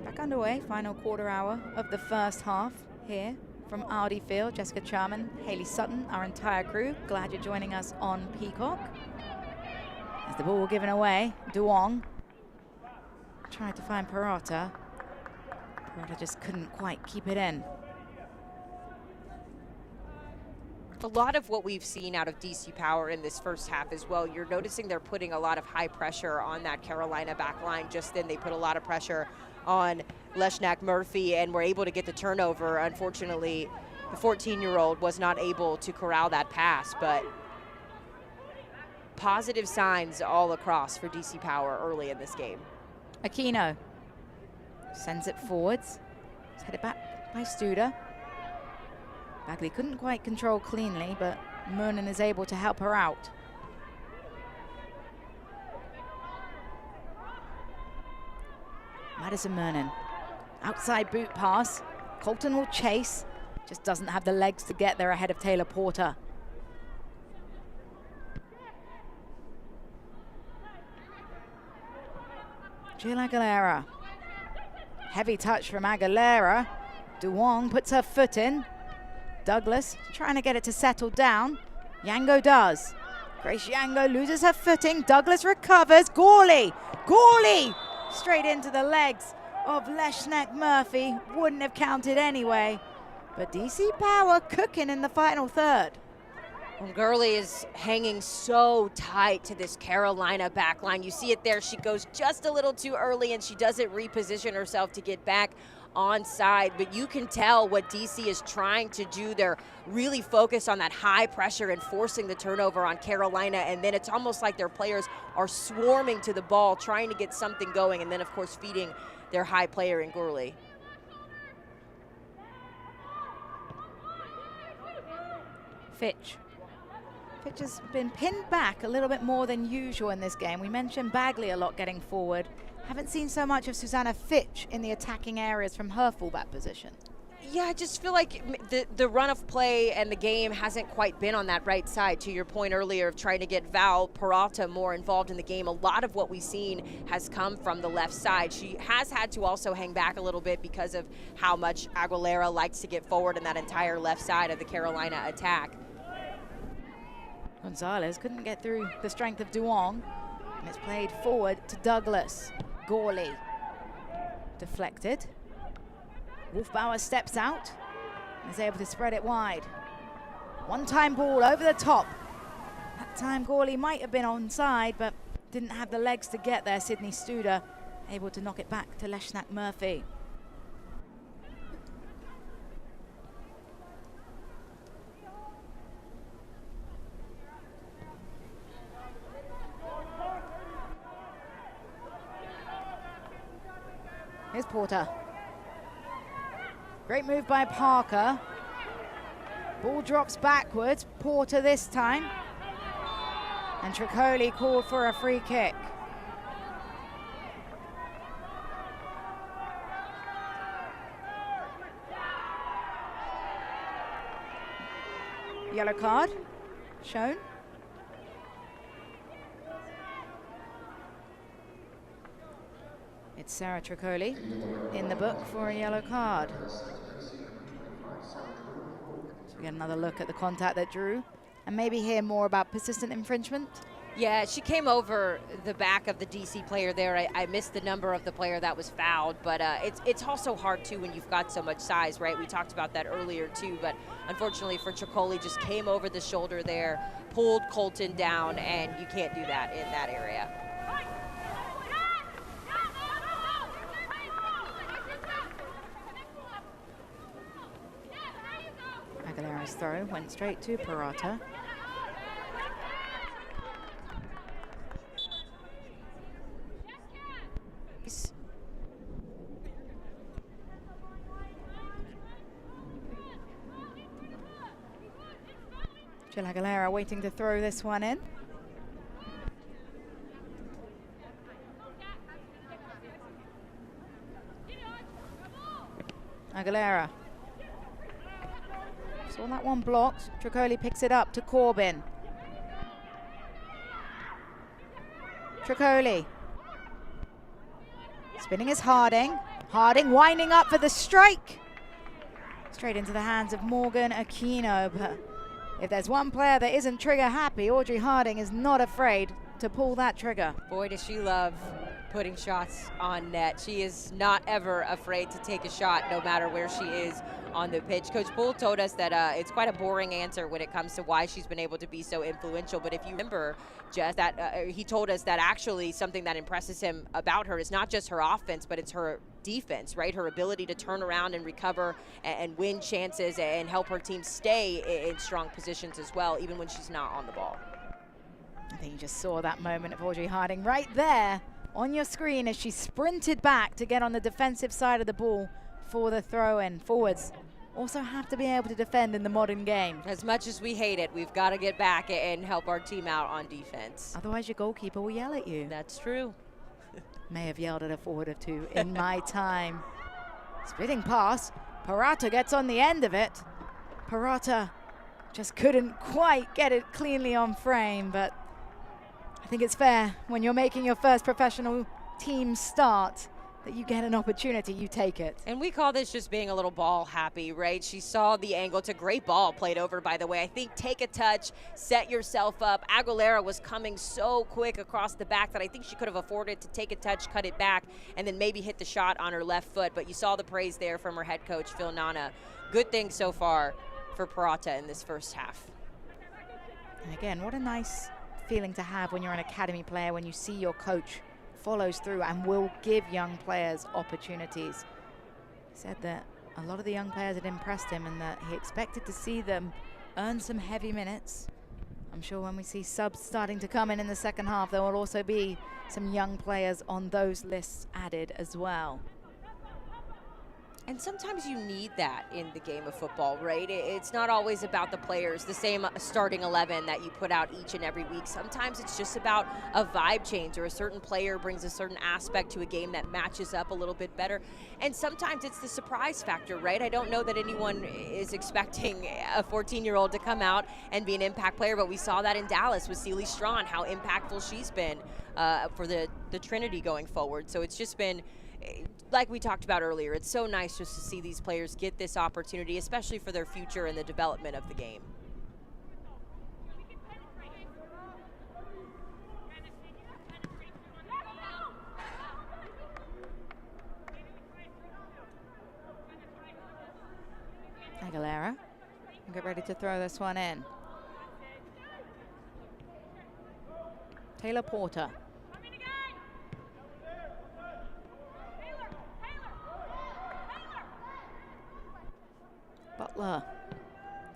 [SPEAKER 1] Back underway, final quarter hour of the first half here from Audi Field. Jessica Charman, Haley Sutton, our entire crew. Glad you're joining us on Peacock. As the ball given away, Duong tried to find Peralta. Peralta just couldn't quite keep it in.
[SPEAKER 2] A lot of what we've seen out of DC Power in this first half as well, you're noticing they're putting a lot of high pressure on that Carolina back line. Just then they put a lot of pressure on Leshnak Murphy and were able to get the turnover. Unfortunately, the 14-year-old was not able to corral that pass, but positive signs all across for DC Power early in this game.
[SPEAKER 1] Aquino sends it forwards. It's headed back by Studer. Bagley couldn't quite control cleanly, but Moonen is able to help her out. Madison Moonen, outside boot pass. Colton will chase, just doesn't have the legs to get there ahead of Taylor Porter. Jill Aguilera. Heavy touch from Aguilera. Duong puts her foot in. Douglas trying to get it to settle down. Yango does. Grace Yango loses her footing. Douglas recovers. Gawley! Gawley! Straight into the legs of Leshnak Murphy. Wouldn't have counted anyway. But DC Power cooking in the final third.
[SPEAKER 2] And Gurley is hanging so tight to this Carolina back line. You see it there. She goes just a little too early and she doesn't reposition herself to get back onside. But you can tell what DC is trying to do. They're really focused on that high pressure and forcing the turnover on Carolina. And then it's almost like their players are swarming to the ball, trying to get something going. And then, of course, feeding their high player in Gurley.
[SPEAKER 1] Fitch. Fitch has been pinned back a little bit more than usual in this game. We mentioned Bagley a lot getting forward. Haven't seen so much of Susanna Fitch in the attacking areas from her fullback position.
[SPEAKER 2] Yeah, I just feel like the run of play and the game hasn't quite been on that right side. To your point earlier of trying to get Val Peralta more involved in the game, a lot of what we've seen has come from the left side. She has had to also hang back a little bit because of how much Aguilera likes to get forward in that entire left side of the Carolina attack.
[SPEAKER 1] Gonzalez couldn't get through the strength of Duong, and it's played forward to Douglas. Gorley deflected. Wolfbauer steps out and is able to spread it wide. One-time ball over the top. That time Gorley might have been onside, but didn't have the legs to get there. Sydney Studer able to knock it back to Leshnak Murphy. Here's Porter. Great move by Parker. Ball drops backwards. Porter this time. And Tricoli called for a free kick. Yellow card shown. It's Sarah Tricoli in the book for a yellow card. So we get another look at the contact that drew and maybe hear more about persistent infringement.
[SPEAKER 2] Yeah, she came over the back of the DC player there. I missed the number of the player that was fouled, but it's also hard too when you've got so much size, right? We talked about that earlier too, but unfortunately for Tricoli, just came over the shoulder there, pulled Colton down, and you can't do that in that area.
[SPEAKER 1] Aguilera's throw went straight to Peralta. Jill Aguilera waiting to throw this one in. Aguilera. Saw that one blocked. Tricoli picks it up to Corbin. Tricoli. Spinning is Harding. Harding winding up for the strike. Straight into the hands of Morgan Aquino. But if there's one player that isn't trigger happy, Audrey Harding is not afraid to pull that trigger.
[SPEAKER 2] Boy, does she love putting shots on net. She is not ever afraid to take a shot, no matter where she is on the pitch. Coach Poole told us that it's quite a boring answer when it comes to why she's been able to be so influential. But if you remember, Jess, that he told us that actually something that impresses him about her is not just her offense, but it's her defense, right? Her ability to turn around and recover and win chances and help her team stay in strong positions as well, even when she's not on the ball.
[SPEAKER 1] I think you just saw that moment of Audrey Harding right there on your screen as she sprinted back to get on the defensive side of the ball for the throw-in. Forwards also have to be able to defend in the modern game.
[SPEAKER 2] As much as we hate it, we've got to get back and help our team out on defense.
[SPEAKER 1] Otherwise your goalkeeper will yell at you.
[SPEAKER 2] That's true.
[SPEAKER 1] May have yelled at a forward or two in my time. Spitting pass. Peralta gets on the end of it. Peralta just couldn't quite get it cleanly on frame, but I think it's fair when you're making your first professional team start that you get an opportunity, you take it.
[SPEAKER 2] And we call this just being a little ball happy, right? She saw the angle. It's a great ball played over, by the way. I think take a touch, set yourself up. Aguilera was coming so quick across the back that I think she could have afforded to take a touch, cut it back, and then maybe hit the shot on her left foot. But you saw the praise there from her head coach, Phil Nana. Good thing so far for Peralta in this first half.
[SPEAKER 1] And again, what a nice feeling to have when you're an academy player, when you see your coach follows through and will give young players opportunities. He said that a lot of the young players had impressed him and that he expected to see them earn some heavy minutes. I'm sure when we see subs starting to come in the second half, there will also be some young players on those lists added as well.
[SPEAKER 2] And sometimes you need that in the game of football, right? It's not always about the players, the same starting 11 that you put out each and every week. Sometimes it's just about a vibe change, or a certain player brings a certain aspect to a game that matches up a little bit better. And sometimes it's the surprise factor, right? I don't know that anyone is expecting a 14-year-old to come out and be an impact player, but we saw that in Dallas with Celie Strawn, how impactful she's been for the Trinity going forward. So it's just been, like we talked about earlier, it's so nice just to see these players get this opportunity, especially for their future and the development of the game.
[SPEAKER 1] Aguilera, get ready to throw this one in. Taylor Porter. Butler.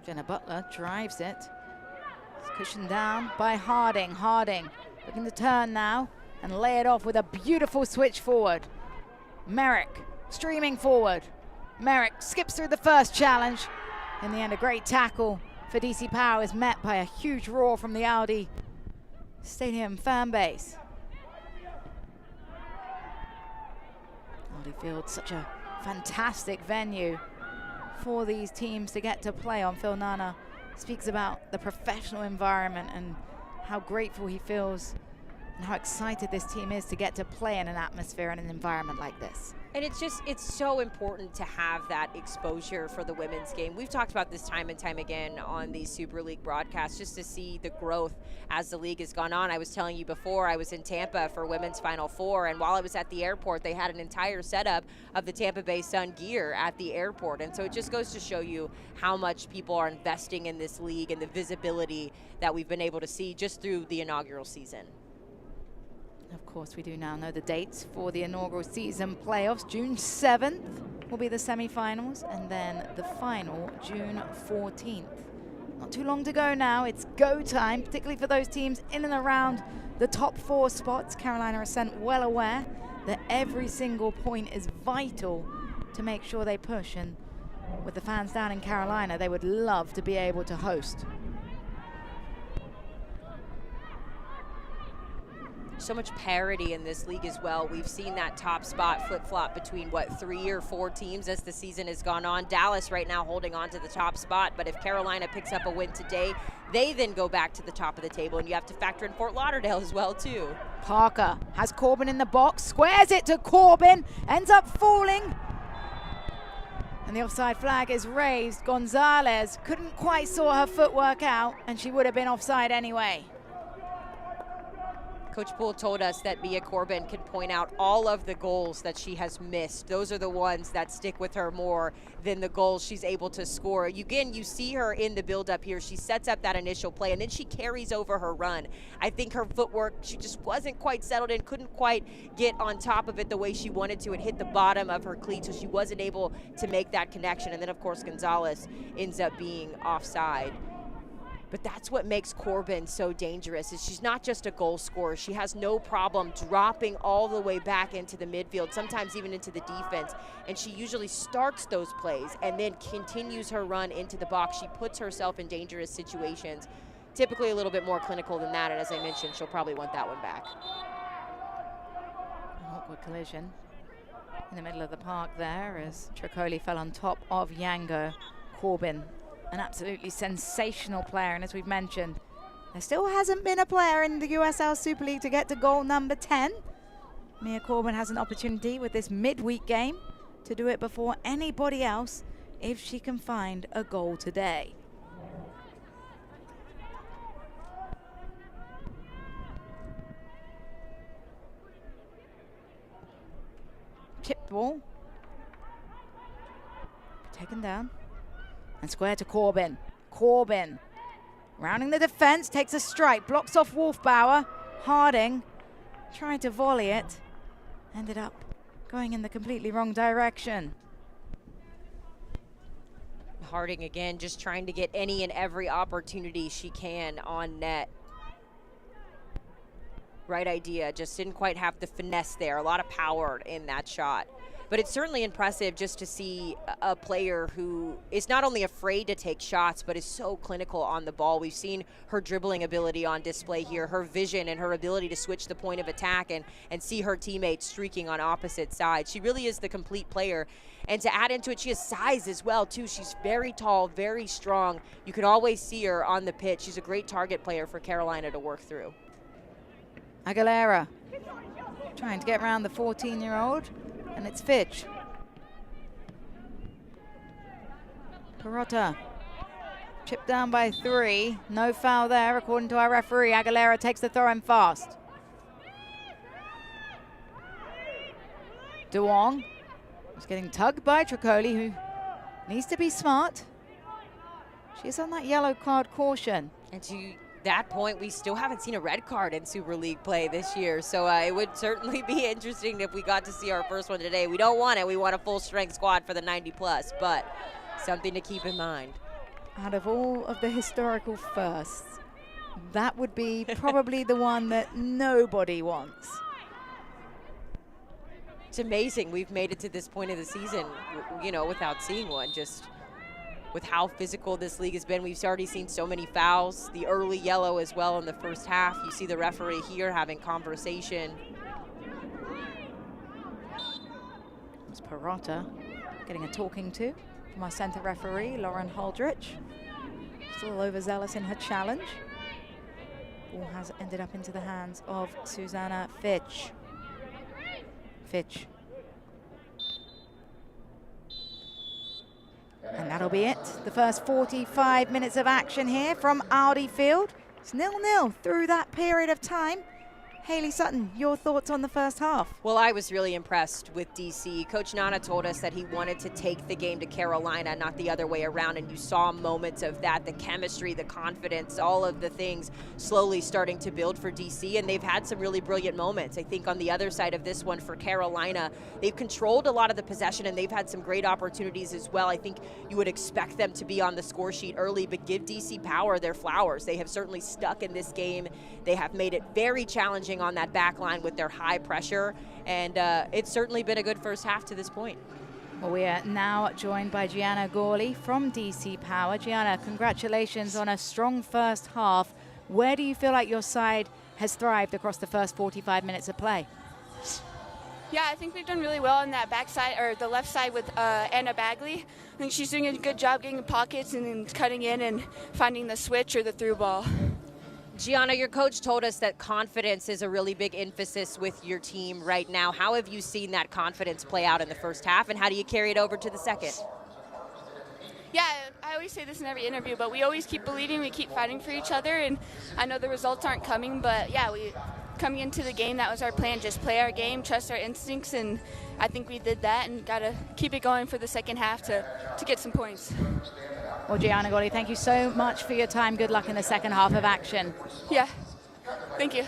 [SPEAKER 1] Jenna Butler drives it. It's cushioned down by Harding. Harding looking to turn now and lay it off with a beautiful switch forward. Merrick streaming forward. Merrick skips through the first challenge. In the end, a great tackle for DC Power is met by a huge roar from the Audi Stadium fan base. Audi Field, such a fantastic venue for these teams to get to play on. Phil Nana speaks about the professional environment and how grateful he feels and how excited this team is to get to play in an atmosphere and an environment like this.
[SPEAKER 2] And it's so important to have that exposure for the women's game. We've talked about this time and time again on the Super League broadcast, just to see the growth as the league has gone on. I was telling you before, I was in Tampa for Women's Final Four, and while I was at the airport, they had an entire setup of the Tampa Bay Sun gear at the airport. And so it just goes to show you how much people are investing in this league and the visibility that we've been able to see just through the inaugural season.
[SPEAKER 1] Of course, we do now know the dates for the inaugural season playoffs. June 7th will be the semifinals, and then the final June 14th. Not too long to go now. It's go time, particularly for those teams in and around the top 4 spots. Carolina Ascent well aware that every single point is vital to make sure they push. And with the fans down in Carolina, they would love to be able to host.
[SPEAKER 2] So much parity in this league as well. We've seen that top spot flip-flop between, what, 3 or 4 teams as the season has gone on. Dallas right now holding on to the top spot, but if Carolina picks up a win today, they then go back to the top of the table, and you have to factor in Fort Lauderdale as well, too.
[SPEAKER 1] Parker has Corbin in the box, squares it to Corbin, ends up falling. And the offside flag is raised. Gonzalez couldn't quite sort her footwork out, and she would have been offside anyway.
[SPEAKER 2] Coach Poole told us that Mia Corbin can point out all of the goals that she has missed. Those are the ones that stick with her more than the goals she's able to score. Again, you see her in the build-up here. She sets up that initial play, and then she carries over her run. I think her footwork, she just wasn't quite settled in, couldn't quite get on top of it the way she wanted to. It hit the bottom of her cleat, so she wasn't able to make that connection. And then, of course, Gonzalez ends up being offside. But that's what makes Corbin so dangerous, is she's not just a goal scorer. She has no problem dropping all the way back into the midfield, sometimes even into the defense. And she usually starts those plays and then continues her run into the box. She puts herself in dangerous situations, typically a little bit more clinical than that. And as I mentioned, she'll probably want that one back.
[SPEAKER 1] An awkward collision in the middle of the park there as Tricoli fell on top of Yango. Corbin, an absolutely sensational player, and as we've mentioned, there still hasn't been a player in the USL Super League to get to goal number 10. Mia Corbin has an opportunity with this midweek game to do it before anybody else if she can find a goal today. Chip ball. Taken down. And square to Corbin. Corbin rounding the defense, takes a strike, blocks off Wolfbauer. Harding tried to volley it, ended up going in the completely wrong direction.
[SPEAKER 2] Harding again just trying to get any and every opportunity she can on net. Right idea, just didn't quite have the finesse there. A lot of power in that shot. But it's certainly impressive just to see a player who is not only afraid to take shots, but is so clinical on the ball. We've seen her dribbling ability on display here, her vision and her ability to switch the point of attack and see her teammates streaking on opposite sides. She really is the complete player. And to add into it, she has size as well, too. She's very tall, very strong. You can always see her on the pitch. She's a great target player for Carolina to work through.
[SPEAKER 1] Aguilera trying to get around the 14-year-old. And it's Fitch. Perrotta chipped down by 3. No foul there, according to our referee. Aguilera takes the throw in fast. Duong is getting tugged by Tricoli, who needs to be smart. She's on that yellow card caution.
[SPEAKER 2] And to that point, we still haven't seen a red card in Super League play this year, so it would certainly be interesting if we got to see our first one today. We don't want it. We want a full-strength squad for the 90+, but something to keep in mind.
[SPEAKER 1] Out of all of the historical firsts, that would be probably the one that nobody wants.
[SPEAKER 2] It's amazing we've made it to this point of the season, you know, without seeing one. Just with how physical this league has been, we've already seen so many fouls, the early yellow as well in the first half. You see the referee here having conversation.
[SPEAKER 1] It's Perrotta getting a talking to from our center referee, Lauren Holdrich. Still overzealous in her challenge. Ball has ended up into the hands of Susanna Fitch. Fitch. And that'll be it. The first 45 minutes of action here from Audi Field. It's 0-0 through that period of time. Hayley Sutton, your thoughts on the first half?
[SPEAKER 2] Well, I was really impressed with DC. Coach Nana told us that he wanted to take the game to Carolina, not the other way around, and you saw moments of that, the chemistry, the confidence, all of the things slowly starting to build for DC, and they've had some really brilliant moments. I think on the other side of this one for Carolina, they've controlled a lot of the possession, and they've had some great opportunities as well. I think you would expect them to be on the score sheet early, but give DC Power their flowers. They have certainly stuck in this game. They have made it very challenging on that back line with their high pressure, and it's certainly been a good first half to this point.
[SPEAKER 1] Well, we are now joined by Gianna Gawley from DC Power. Gianna, congratulations on a strong first half. Where do you feel like your side has thrived across the first 45 minutes of play?
[SPEAKER 5] Yeah, I think we've done really well on that back side, or the left side with Anna Bagley. I think she's doing a good job getting pockets and then cutting in and finding the switch or the through ball.
[SPEAKER 2] Gianna, your coach told us that confidence is a really big emphasis with your team right now. How have you seen that confidence play out in the first half, and how do you carry it over to the second?
[SPEAKER 5] Yeah, I always say this in every interview, but we always keep believing, we keep fighting for each other, and I know the results aren't coming, but yeah, coming into the game, that was our plan, just play our game, trust our instincts, and I think we did that, and got to keep it going for the second half to get some points.
[SPEAKER 1] Well, Gianna Gawley, thank you so much for your time. Good luck in the second half of action.
[SPEAKER 5] Yeah, thank you.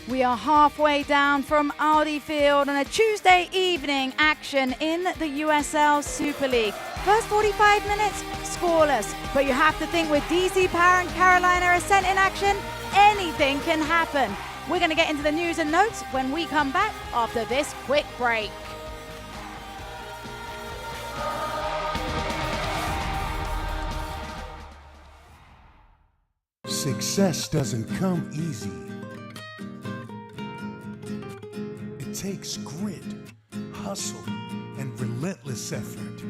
[SPEAKER 1] We are halfway down from Audi Field on a Tuesday evening action in the USL Super League. First 45 minutes, scoreless, but you have to think with DC Power and Carolina Ascent in action, anything can happen. We're going to get into the news and notes when we come back after this quick break.
[SPEAKER 6] Success doesn't come easy. It takes grit, hustle, and relentless effort.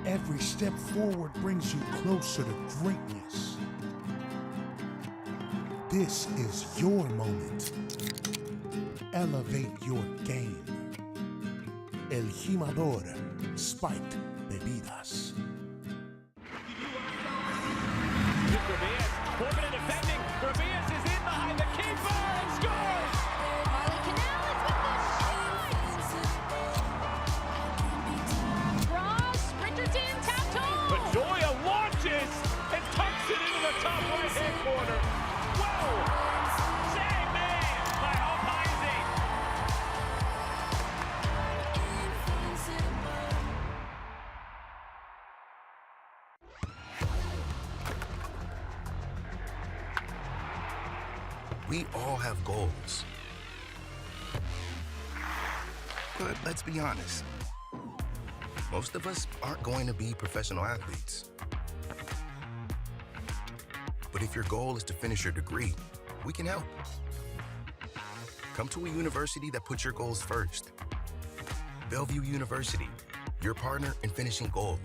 [SPEAKER 6] Every step forward brings you closer to greatness. This is your moment. Elevate your game. El Jimador Spiked Bebidas.
[SPEAKER 7] Woman defending. Ramirez is in behind the keeper and scores!
[SPEAKER 8] Marley Canales with the shot! Cross, Richardson tapped home!
[SPEAKER 7] Bedoya launches and tucks it into the top right-hand corner. Whoa! Say man by Alpizzi.
[SPEAKER 3] We all have goals. But let's be honest. Most of us aren't going to be professional athletes. But if your goal is to finish your degree, we can help. Come to a university that puts your goals first. Bellevue University, your partner in finishing goals.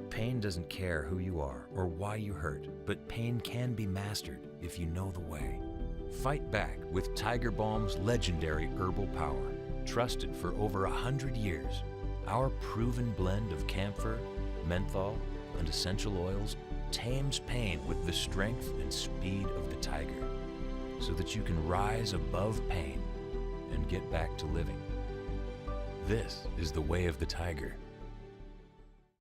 [SPEAKER 9] Pain doesn't care who you are or why you hurt, but pain can be mastered if you know the way. Fight back with Tiger Balm's legendary herbal power. Trusted for over 100 years, our proven blend of camphor, menthol, and essential oils tames pain with the strength and speed of the tiger, so that you can rise above pain and get back to living. This is the way of the tiger.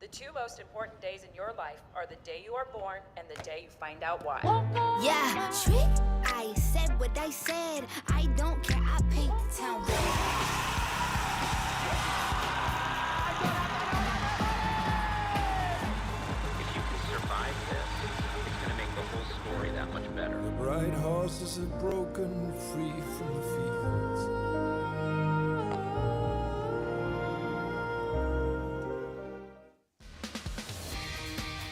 [SPEAKER 10] The two most important days in your life are the day you are born and the day you find out why.
[SPEAKER 4] Yeah, trick. I said what I said. I don't care. I paint the town red.
[SPEAKER 11] If you can survive this, it's going to make the whole story that much better.
[SPEAKER 12] The bright horses have broken free from the fields.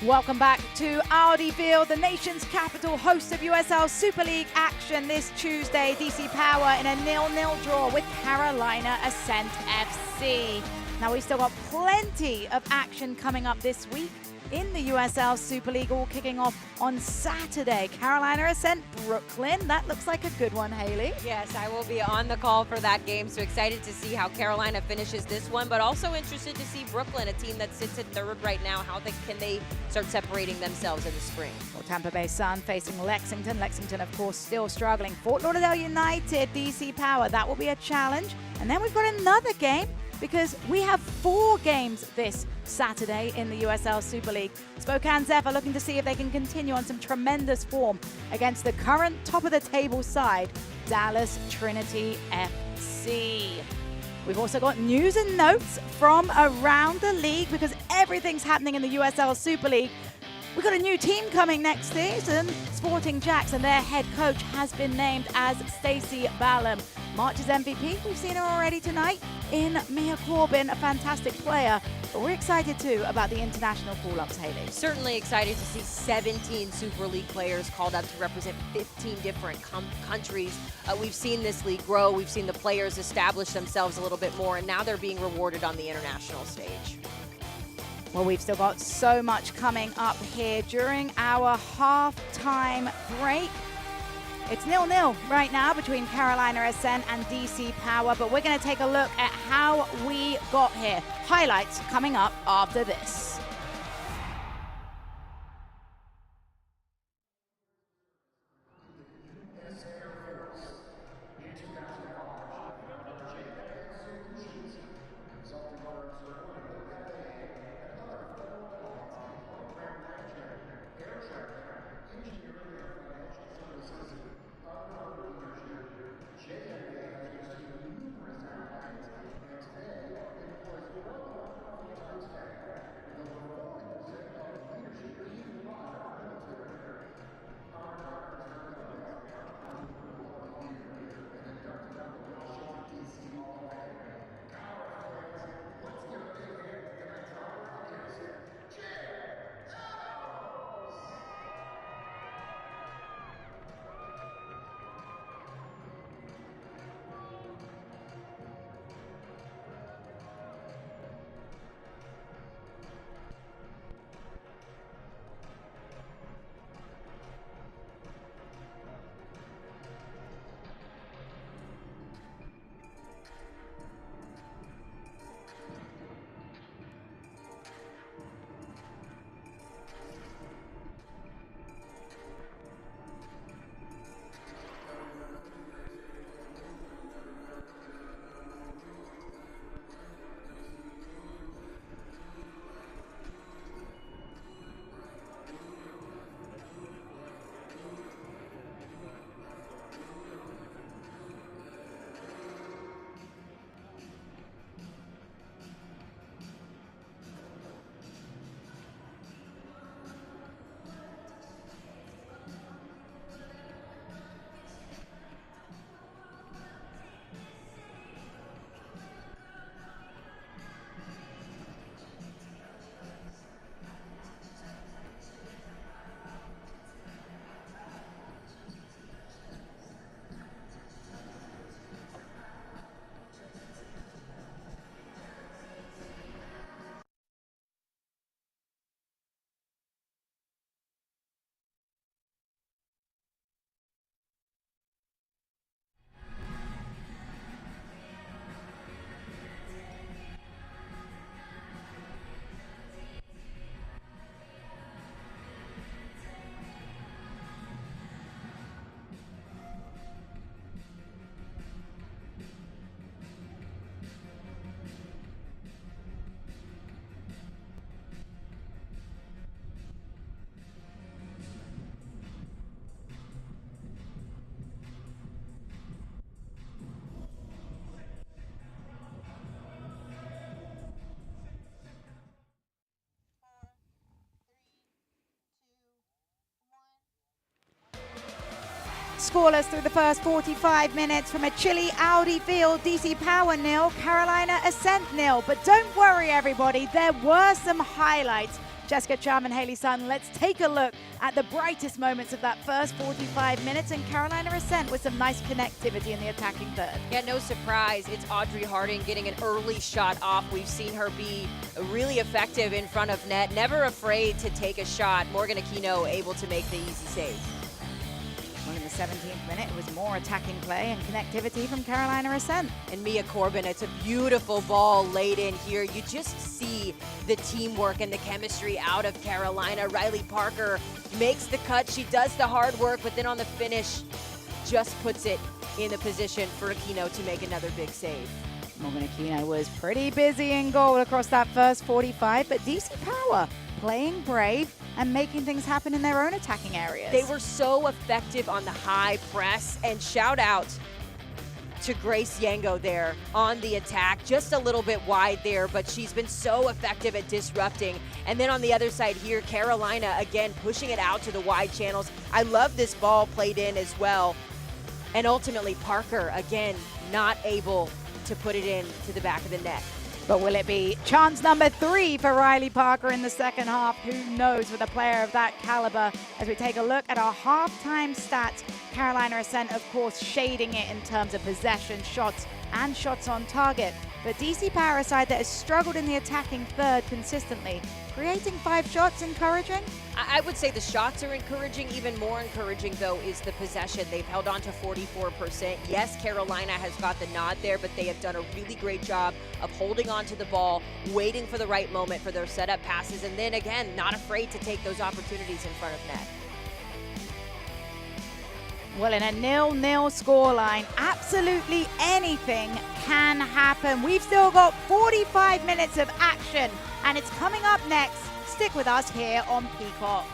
[SPEAKER 1] Welcome back to Audi Field, the nation's capital, host of USL Super League action this Tuesday. DC Power in a 0-0 draw with Carolina Ascent FC. Now we've still got plenty of action coming up this week in the USL Super League, all kicking off on Saturday. Carolina Ascent, Brooklyn. That looks like a good one, Haley.
[SPEAKER 2] Yes, I will be on the call for that game. So excited to see how Carolina finishes this one, but also interested to see Brooklyn, a team that sits at third right now. How can they start separating themselves in the spring?
[SPEAKER 1] Well, Tampa Bay Sun facing Lexington. Lexington, of course, still struggling. Fort Lauderdale United, DC Power. That will be a challenge. And then we've got another game, because we have 4 games this Saturday in the USL Super League. Spokane Zephyr looking to see if they can continue on some tremendous form against the current top-of-the-table side, Dallas Trinity FC. We've also got news and notes from around the league, because everything's happening in the USL Super League. We've got a new team coming next season. Sporting Jacks, and their head coach has been named as Stacey Ballum. March's MVP, we've seen her already tonight in Mia Corbin, a fantastic player. But we're excited too about the international call-ups, Haley.
[SPEAKER 2] Certainly excited to see 17 Super League players called up to represent 15 different countries. We've seen this league grow. We've seen the players establish themselves a little bit more, and now they're being rewarded on the international stage.
[SPEAKER 1] Well, we've still got so much coming up here during our halftime break. It's 0-0 right now between Carolina Ascent and DC Power, but we're going to take a look at how we got here. Highlights coming up after this. scoreless through the first 45 minutes from a chilly Audi field. DC Power 0, Carolina Ascent 0. But don't worry, everybody, there were some highlights. Jessica Chum and Haley Sutton, let's take a look at the brightest moments of that first 45 minutes, and Carolina Ascent with some nice connectivity in the attacking third.
[SPEAKER 2] Yeah, no surprise. It's Audrey Harding getting an early shot off. We've seen her be really effective in front of net, never afraid to take a shot. Morgan Aquino able to make the easy save.
[SPEAKER 1] Well, in the 17th minute, it was more attacking play and connectivity from Carolina Ascent.
[SPEAKER 2] And Mia Corbin, it's a beautiful ball laid in here. You just see the teamwork and the chemistry out of Carolina. Riley Parker makes the cut. She does the hard work, but then on the finish, just puts it in the position for Aquino to make another big save.
[SPEAKER 1] Morgan Aquino was pretty busy in goal across that first 45, but DC Power playing brave and making things happen in their own attacking areas.
[SPEAKER 2] They were so effective on the high press, and shout out to Grace Yango there on the attack. Just a little bit wide there, but she's been so effective at disrupting. And then on the other side here, Carolina again pushing it out to the wide channels. I love this ball played in as well. And ultimately Parker again not able to put it in to the back of the net.
[SPEAKER 1] But will it be chance number 3 for Riley Parker in the second half? Who knows with a player of that caliber? As we take a look at our halftime stats, Carolina Ascent, of course, shading it in terms of possession, shots, and shots on target. But DC Power, a side that has struggled in the attacking third consistently, creating 5 shots encouraging?
[SPEAKER 2] I would say the shots are encouraging. Even more encouraging, though, is the possession. They've held on to 44%. Yes, Carolina has got the nod there, but they have done a really great job of holding on to the ball, waiting for the right moment for their setup passes, and then again, not afraid to take those opportunities in front of net.
[SPEAKER 1] Well, in a 0-0 scoreline, absolutely anything can happen. We've still got 45 minutes of action, and it's coming up next. Stick with us here on Peacock.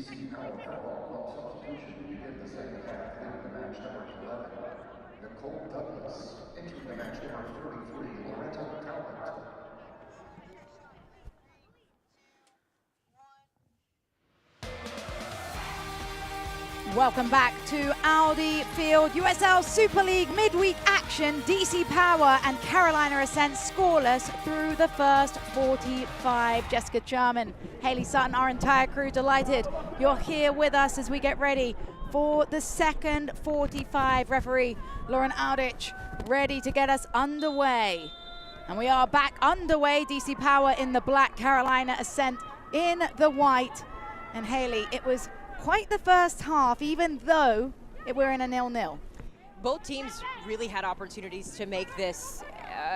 [SPEAKER 13] DC Power on substitution to begin the second half, leading the match number 11. Nicole Douglas entering the match number 33, Loretta Talbot.
[SPEAKER 1] Welcome back to Audi Field. USL Super League midweek action. DC Power and Carolina Ascent scoreless through the first 45. Jessica Sherman, Haley Sutton, our entire crew delighted you're here with us as we get ready for the second 45. Referee Lauren Aldrich ready to get us underway. And we are back underway. DC Power in the black, Carolina Ascent in the white. And Haley, it was quite the first half, even though we're in a 0-0.
[SPEAKER 2] Both teams really had opportunities to make this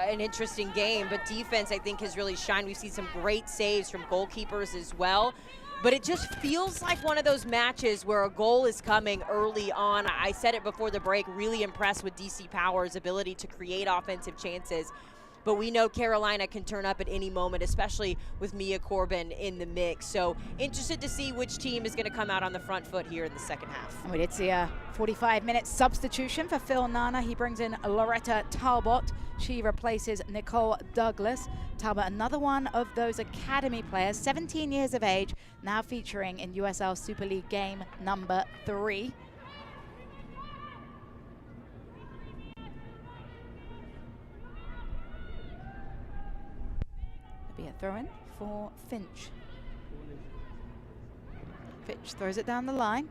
[SPEAKER 2] an interesting game, but defense, I think, has really shined. We've seen some great saves from goalkeepers as well, but it just feels like one of those matches where a goal is coming early on. I said it before the break, really impressed with DC Power's ability to create offensive chances. But we know Carolina can turn up at any moment, especially with Mia Corbin in the mix. So interested to see which team is going to come out on the front foot here in the second half.
[SPEAKER 1] And we did see a 45-minute substitution for Phil Nana. He brings in Loretta Talbot. She replaces Nicole Douglas. Talbot, another one of those academy players, 17 years of age, now featuring in USL Super League game number 3. Be a throw-in for Finch. Finch throws it down the line.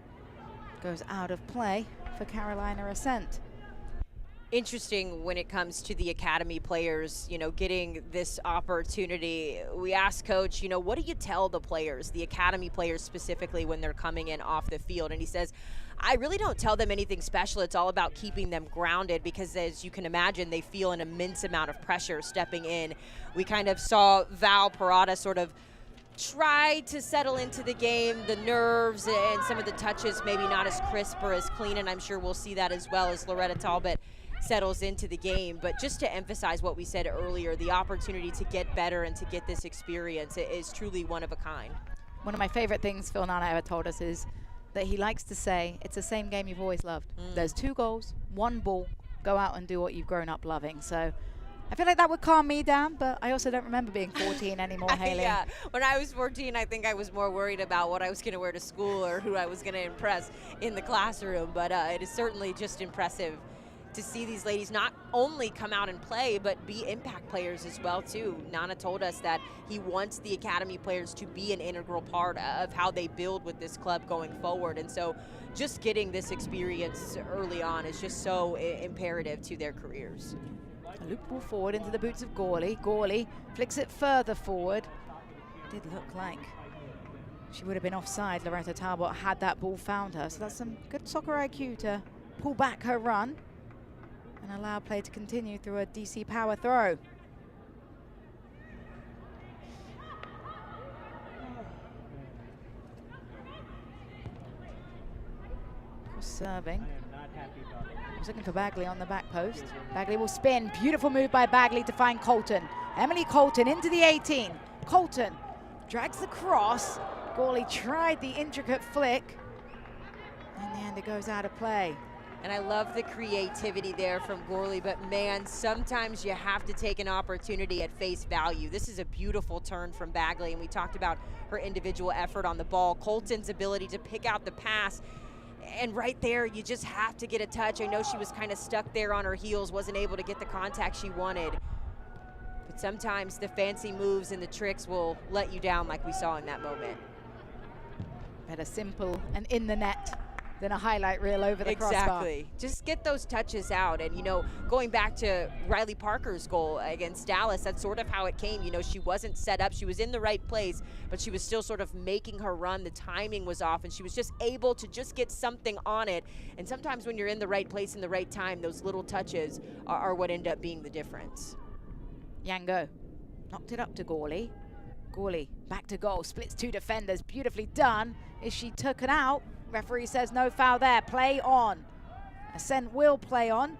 [SPEAKER 1] Goes out of play for Carolina Ascent.
[SPEAKER 2] Interesting when it comes to the academy players, you know, getting this opportunity. We asked Coach, you know, what do you tell the players, the academy players specifically, when they're coming in off the field? And he says, I really don't tell them anything special. It's all about keeping them grounded because, as you can imagine, they feel an immense amount of pressure stepping in. We kind of saw Val Parada sort of try to settle into the game, the nerves and some of the touches maybe not as crisp or as clean, and I'm sure we'll see that as well as Loretta Talbot settles into the game. But just to emphasize what we said earlier, the opportunity to get better and to get this experience is truly one of a kind.
[SPEAKER 1] One of my favorite things Phil Nana ever told us is that he likes to say, it's the same game you've always loved. There's 2 goals, 1 ball, go out and do what you've grown up loving. So I feel like that would calm me down, but I also don't remember being 14 anymore, Haley.
[SPEAKER 2] Yeah, when I was 14, I think I was more worried about what I was going to wear to school or who I was going to impress in the classroom. But it is certainly just impressive to see these ladies not only come out and play, but be impact players as well, too. Nana told us that he wants the academy players to be an integral part of how they build with this club going forward. And so just getting this experience early on is just so imperative to their careers.
[SPEAKER 1] A loop ball forward into the boots of Gawley. Gawley flicks it further forward. Did look like she would have been offside. Loretta Talbot had that ball found her. So that's some good soccer IQ to pull back her run and allow play to continue through a DC Power throw. Serving. Was looking for Bagley on the back post. Bagley will spin. Beautiful move by Bagley to find Colton. Emily Colton into the 18. Colton drags the cross. Gawley tried the intricate flick. In the end, it goes out of play.
[SPEAKER 2] And I love the creativity there from Gawley, but man, sometimes you have to take an opportunity at face value. This is a beautiful turn from Bagley, and we talked about her individual effort on the ball. Colton's ability to pick out the pass, and right there, you just have to get a touch. I know she was kind of stuck there on her heels, wasn't able to get the contact she wanted. But sometimes the fancy moves and the tricks will let you down like we saw in that moment.
[SPEAKER 1] Better simple and in the net than a highlight reel over the crossbar.
[SPEAKER 2] Exactly. Just get those touches out. And, you know, going back to Riley Parker's goal against Dallas, that's sort of how it came. You know, she wasn't set up. She was in the right place, but she was still sort of making her run. The timing was off, and she was just able to just get something on it. And sometimes when you're in the right place in the right time, those little touches are what end up being the difference.
[SPEAKER 1] Yango knocked it up to Gawley. Gawley back to goal, splits 2 defenders. Beautifully done. Is she taken out? Referee says no foul there. Play on. Ascent will play on.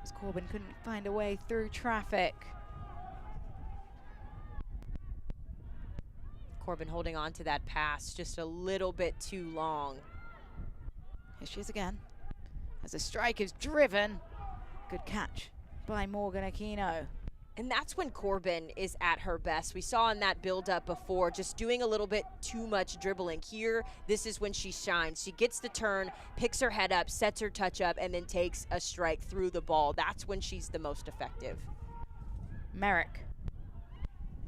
[SPEAKER 1] As Corbin couldn't find a way through traffic.
[SPEAKER 2] Corbin holding on to that pass just a little bit too long.
[SPEAKER 1] Here she is again. As the strike is driven. Good catch by Morgan Aquino.
[SPEAKER 2] And that's when Corbin is at her best. We saw in that build-up before, just doing a little bit too much dribbling. Here, this is when she shines. She gets the turn, picks her head up, sets her touch up, and then takes a strike through the ball. That's when she's the most effective.
[SPEAKER 1] Merrick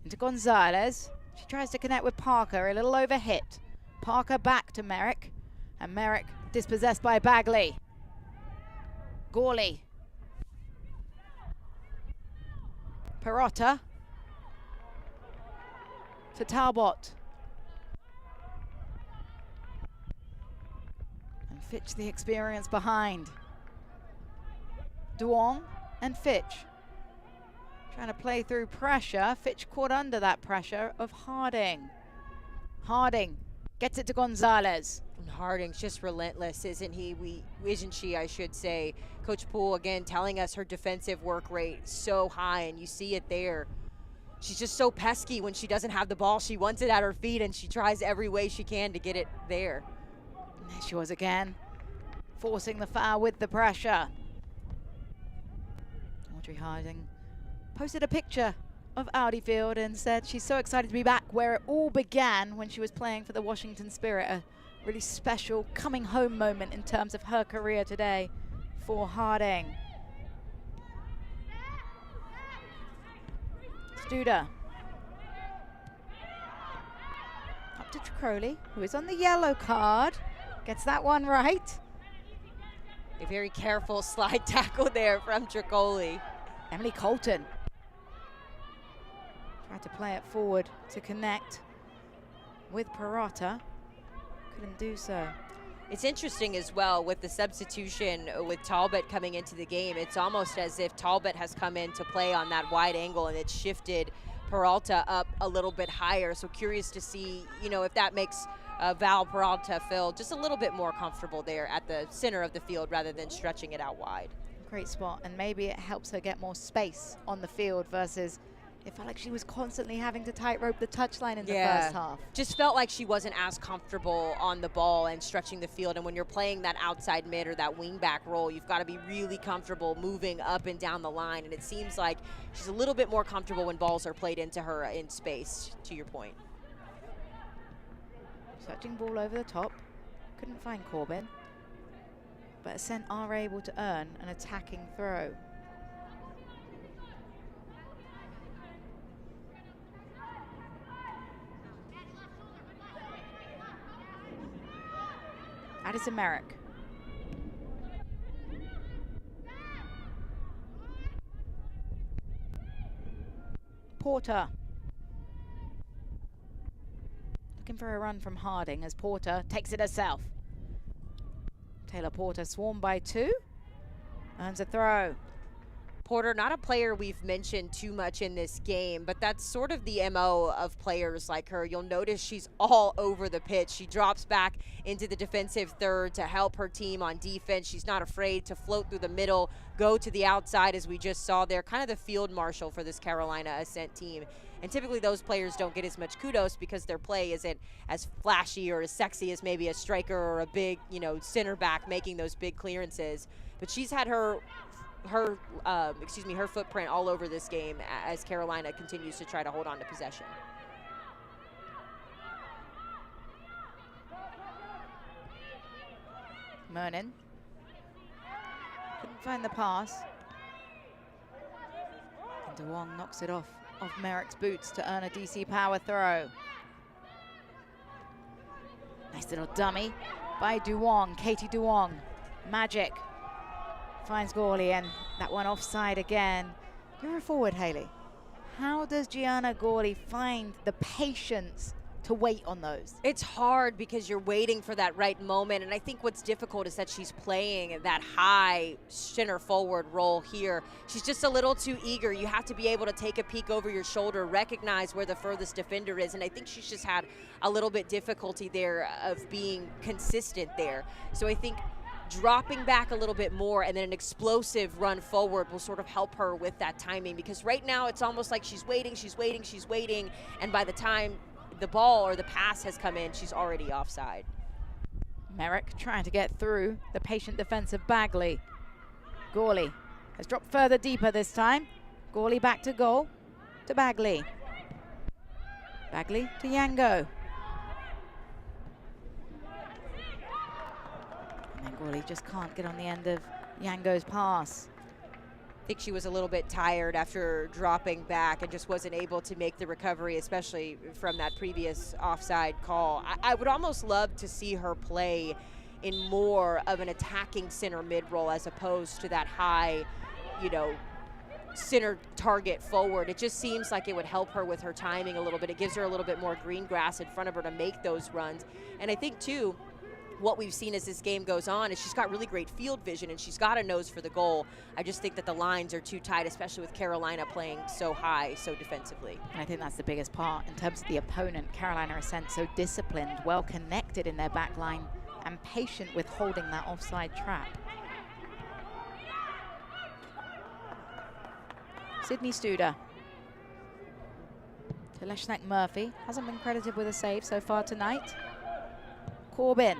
[SPEAKER 1] into Gonzalez. She tries to connect with Parker, a little overhit. Parker back to Merrick, and Merrick dispossessed by Bagley. Gawley. Perotta to Talbot. And Fitch the experience behind. Duong and Fitch. Trying to play through pressure. Fitch caught under that pressure of Harding. Harding gets it to Gonzalez.
[SPEAKER 2] And Harding's just relentless, isn't he? Isn't she, I should say. Coach Poole, again, telling us her defensive work rate so high, and you see it there. She's just so pesky when she doesn't have the ball. She wants it at her feet, and she tries every way she can to get it there.
[SPEAKER 1] And there she was again, forcing the foul with the pressure. Audrey Harding posted a picture of Audi Field and said she's so excited to be back where it all began when she was playing for the Washington Spirit. A really special coming home moment in terms of her career today for Harding. Studer. Up to Tricoli, who is on the yellow card. Gets that one right.
[SPEAKER 2] A very careful slide tackle there from Tricoli.
[SPEAKER 1] Emily Colton. Tried to play it forward to connect with Perotta. Couldn't do so.
[SPEAKER 2] It's interesting as well with the substitution with Talbot coming into the game. It's almost as if Talbot has come in to play on that wide angle and it's shifted Peralta up a little bit higher. So curious to see, if that makes Val Peralta feel just a little bit more comfortable there at the center of the field rather than stretching it out wide.
[SPEAKER 1] Great spot, and maybe it helps her get more space on the field versus it felt like she was constantly having to tightrope the touchline in the first half.
[SPEAKER 2] Just felt like she wasn't as comfortable on the ball and stretching the field. And when you're playing that outside mid or that wing back role, you've got to be really comfortable moving up and down the line. And it seems like she's a little bit more comfortable when balls are played into her in space, to your point.
[SPEAKER 1] Searching ball over the top. Couldn't find Corbin. But Ascent are able to earn an attacking throw. Addison Merrick. Porter. Looking for a run from Harding as Porter takes it herself. Taylor Porter swarmed by two. Earns a throw.
[SPEAKER 2] Porter, not a player we've mentioned too much in this game, but that's sort of the MO of players like her. You'll notice she's all over the pitch. She drops back into the defensive third to help her team on defense. She's not afraid to float through the middle, go to the outside as we just saw there, kind of the field marshal for this Carolina Ascent team. And typically those players don't get as much kudos because their play isn't as flashy or as sexy as maybe a striker or a big, center back making those big clearances. But she's had her footprint all over this game as Carolina continues to try to hold on to possession.
[SPEAKER 1] Mernon. Couldn't find the pass. And DeWong knocks it off Merrick's boots to earn a DC power throw. Nice little dummy by Duong, Katie Duong. Magic. Finds Gawley, and that one offside again. You're a forward, Haley. How does Gianna Gawley find the patience to wait on those?
[SPEAKER 2] It's hard because you're waiting for that right moment, and I think what's difficult is that she's playing that high center forward role here. She's just a little too eager. You have to be able to take a peek over your shoulder, recognize where the furthest defender is, and I think she's just had a little bit difficulty there of being consistent there. So I think dropping back a little bit more and then an explosive run forward will sort of help her with that timing, because right now it's almost like she's waiting, and by the time the ball or the pass has come in, she's already offside.
[SPEAKER 1] Merrick trying to get through the patient defense of Bagley. Gawley has dropped further deeper this time. Gawley back to goal to Bagley. Bagley to Yango. And then Gawley just can't get on the end of Yango's pass.
[SPEAKER 2] I think she was a little bit tired after dropping back and just wasn't able to make the recovery, especially from that previous offside call. I would almost love to see her play in more of an attacking center mid role as opposed to that high, you know, center target forward. It just seems like it would help her with her timing a little bit. It gives her a little bit more green grass in front of her to make those runs. And I think too, what we've seen as this game goes on is she's got really great field vision and she's got a nose for the goal. I just think that the lines are too tight, especially with Carolina playing so high, so defensively.
[SPEAKER 1] And I think that's the biggest part in terms of the opponent. Carolina Ascent so disciplined, well connected in their back line and patient with holding that offside trap. Sydney Studer to Leshnak Murphy. Hasn't been credited with a save so far tonight. Corbin.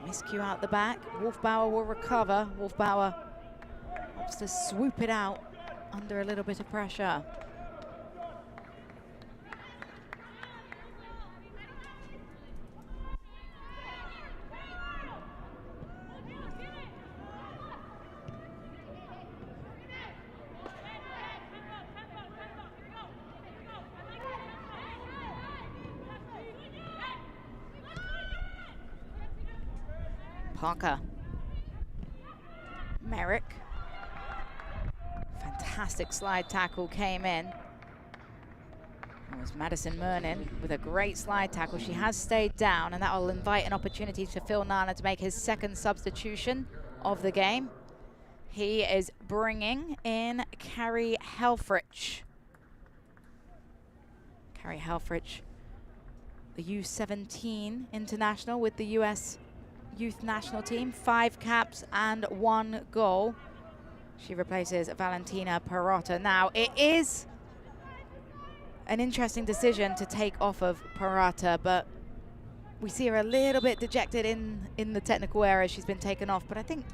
[SPEAKER 1] Miscue out the back. Wolfbauer will recover. Wolfbauer wants to swoop it out under a little bit of pressure. Parker. Merrick. Fantastic slide tackle came in. It was Madison Mernin with a great slide tackle. She has stayed down, and that will invite an opportunity for Phil Nana to make his second substitution of the game. He is bringing in Carrie Helfrich. Carrie Helfrich, the U17 international with the US Youth national team, 5 caps and 1 goal. She replaces Valentina Perrotta. Now, it is an interesting decision to take off of Perrotta, but we see her a little bit dejected in the technical area. She's been taken off, but I think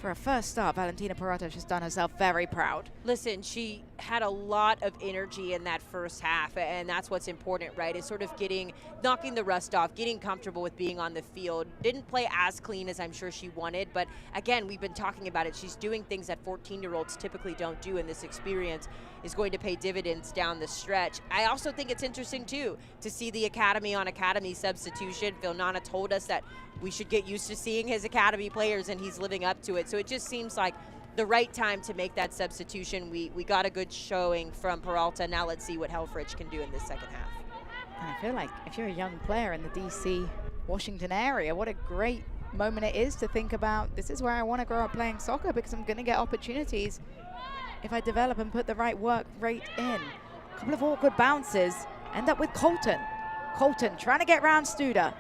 [SPEAKER 1] for a first start, Valentina Perrotta has just done herself very proud.
[SPEAKER 2] Listen, she had a lot of energy in that first half, and that's what's important, right? Is sort of knocking the rust off, getting comfortable with being on the field. Didn't play as clean as I'm sure she wanted, but again, we've been talking about it. She's doing things that 14-year-olds typically don't do, and this experience is going to pay dividends down the stretch. I also think it's interesting, too, to see the academy on academy substitution. Phil Nana told us that we should get used to seeing his academy players, and he's living up to it. So it just seems like the right time to make that substitution. We got a good showing from Peralta. Now let's see what Helfrich can do in this second half.
[SPEAKER 1] And I feel like if you're a young player in the DC, Washington area, what a great moment it is to think about, this is where I want to grow up playing soccer because I'm going to get opportunities if I develop and put the right work rate in. A couple of awkward bounces, end up with Colton. Colton trying to get round Studer.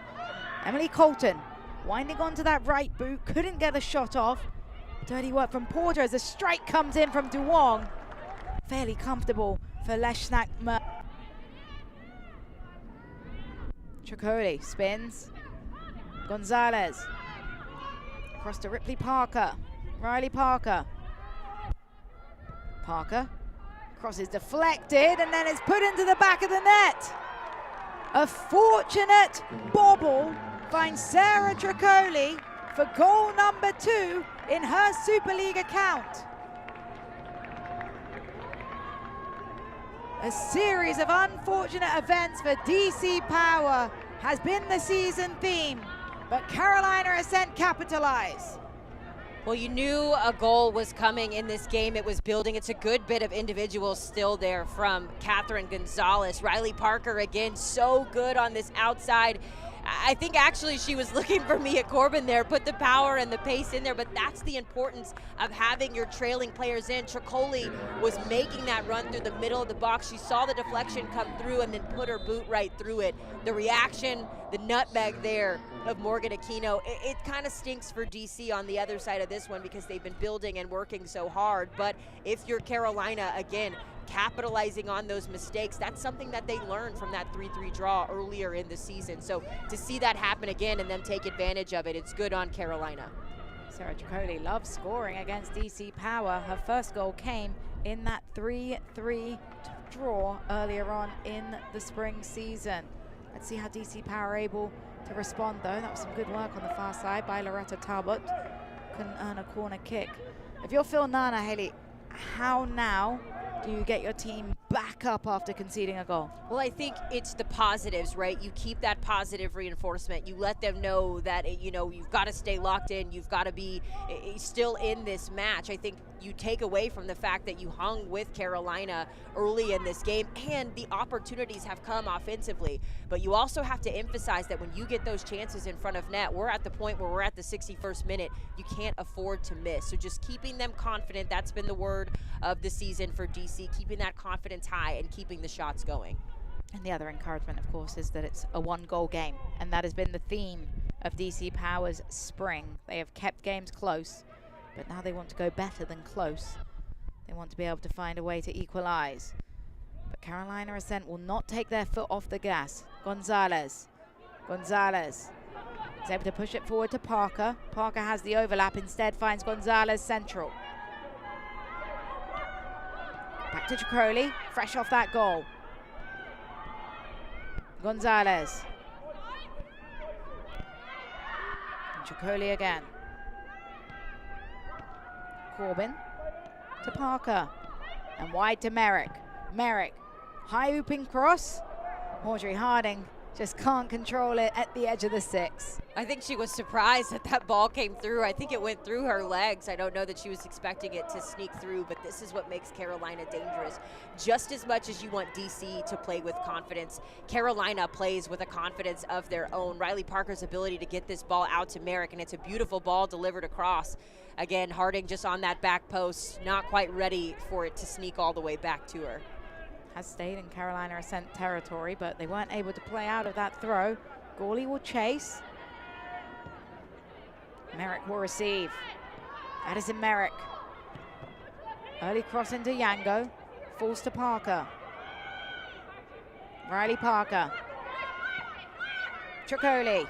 [SPEAKER 1] Emily Colton winding onto that right boot, couldn't get a shot off. Dirty work from Porter as a strike comes in from Duong. Fairly comfortable for Leshnak. Tricoli spins. Gonzalez. Across to Ripley Parker. Riley Parker. Parker. Cross is deflected and then it's put into the back of the net. A fortunate bobble finds Sarah Tricoli for goal number 2 in her Super League account. A series of unfortunate events for DC Power has been the season theme, but Carolina Ascent capitalize.
[SPEAKER 2] Well, you knew a goal was coming in this game. It was building. It's a good bit of individuals still there from Catherine Gonzalez. Riley Parker, again, so good on this outside. I think actually she was looking for Mia Corbin there, put the power and the pace in there, but that's the importance of having your trailing players in. Tricoli was making that run through the middle of the box. She saw the deflection come through and then put her boot right through it. The reaction, the nutmeg there of Morgan Aquino, it kind of stinks for DC on the other side of this one because they've been building and working so hard. But if you're Carolina, again, capitalizing on those mistakes. That's something that they learned from that 3-3 draw earlier in the season. So to see that happen again and them take advantage of it, it's good on Carolina.
[SPEAKER 1] Sarah Tricoli loves scoring against DC Power. Her first goal came in that 3-3 draw earlier on in the spring season. Let's see how DC Power are able to respond, though. That was some good work on the far side by Loretta Talbot. Couldn't earn a corner kick. If you're Phil Nana, Haley, how now do you get your team back up after conceding a goal?
[SPEAKER 2] Well, I think it's the positives, right? You keep that positive reinforcement. You let them know that, you know, you've got to stay locked in. You've got to be still in this match. I think you take away from the fact that you hung with Carolina early in this game, and the opportunities have come offensively. But you also have to emphasize that when you get those chances in front of net, we're at the point where we're at the 61st minute. You can't afford to miss. So just keeping them confident, that's been the word of the season for DC, keeping that confidence high and keeping the shots going.
[SPEAKER 1] And the other encouragement, of course, is that it's a one-goal game, and that has been the theme of DC Power's spring. They have kept games close, but now they want to go better than close. They want to be able to find a way to equalize. But Carolina Ascent will not take their foot off the gas. Gonzalez is able to push it forward to Parker. Parker has the overlap, instead finds Gonzalez central. Back to Tricoli, fresh off that goal. Gonzalez. And Tricoli again. Corbin to Parker. And wide to Merrick. Merrick, high ooping cross. Audrey Harding just can't control it at the edge of the 6.
[SPEAKER 2] I think she was surprised that that ball came through. I think it went through her legs. I don't know that she was expecting it to sneak through, but this is what makes Carolina dangerous. Just as much as you want DC to play with confidence, Carolina plays with a confidence of their own. Riley Parker's ability to get this ball out to Merrick, and it's a beautiful ball delivered across. Again, Harding just on that back post, not quite ready for it to sneak all the way back to her.
[SPEAKER 1] Has stayed in Carolina Ascent territory, but they weren't able to play out of that throw. Gawley will chase. Merrick will receive. Addison Merrick. Early cross into Yango. Falls to Parker. Riley Parker. Tricoli.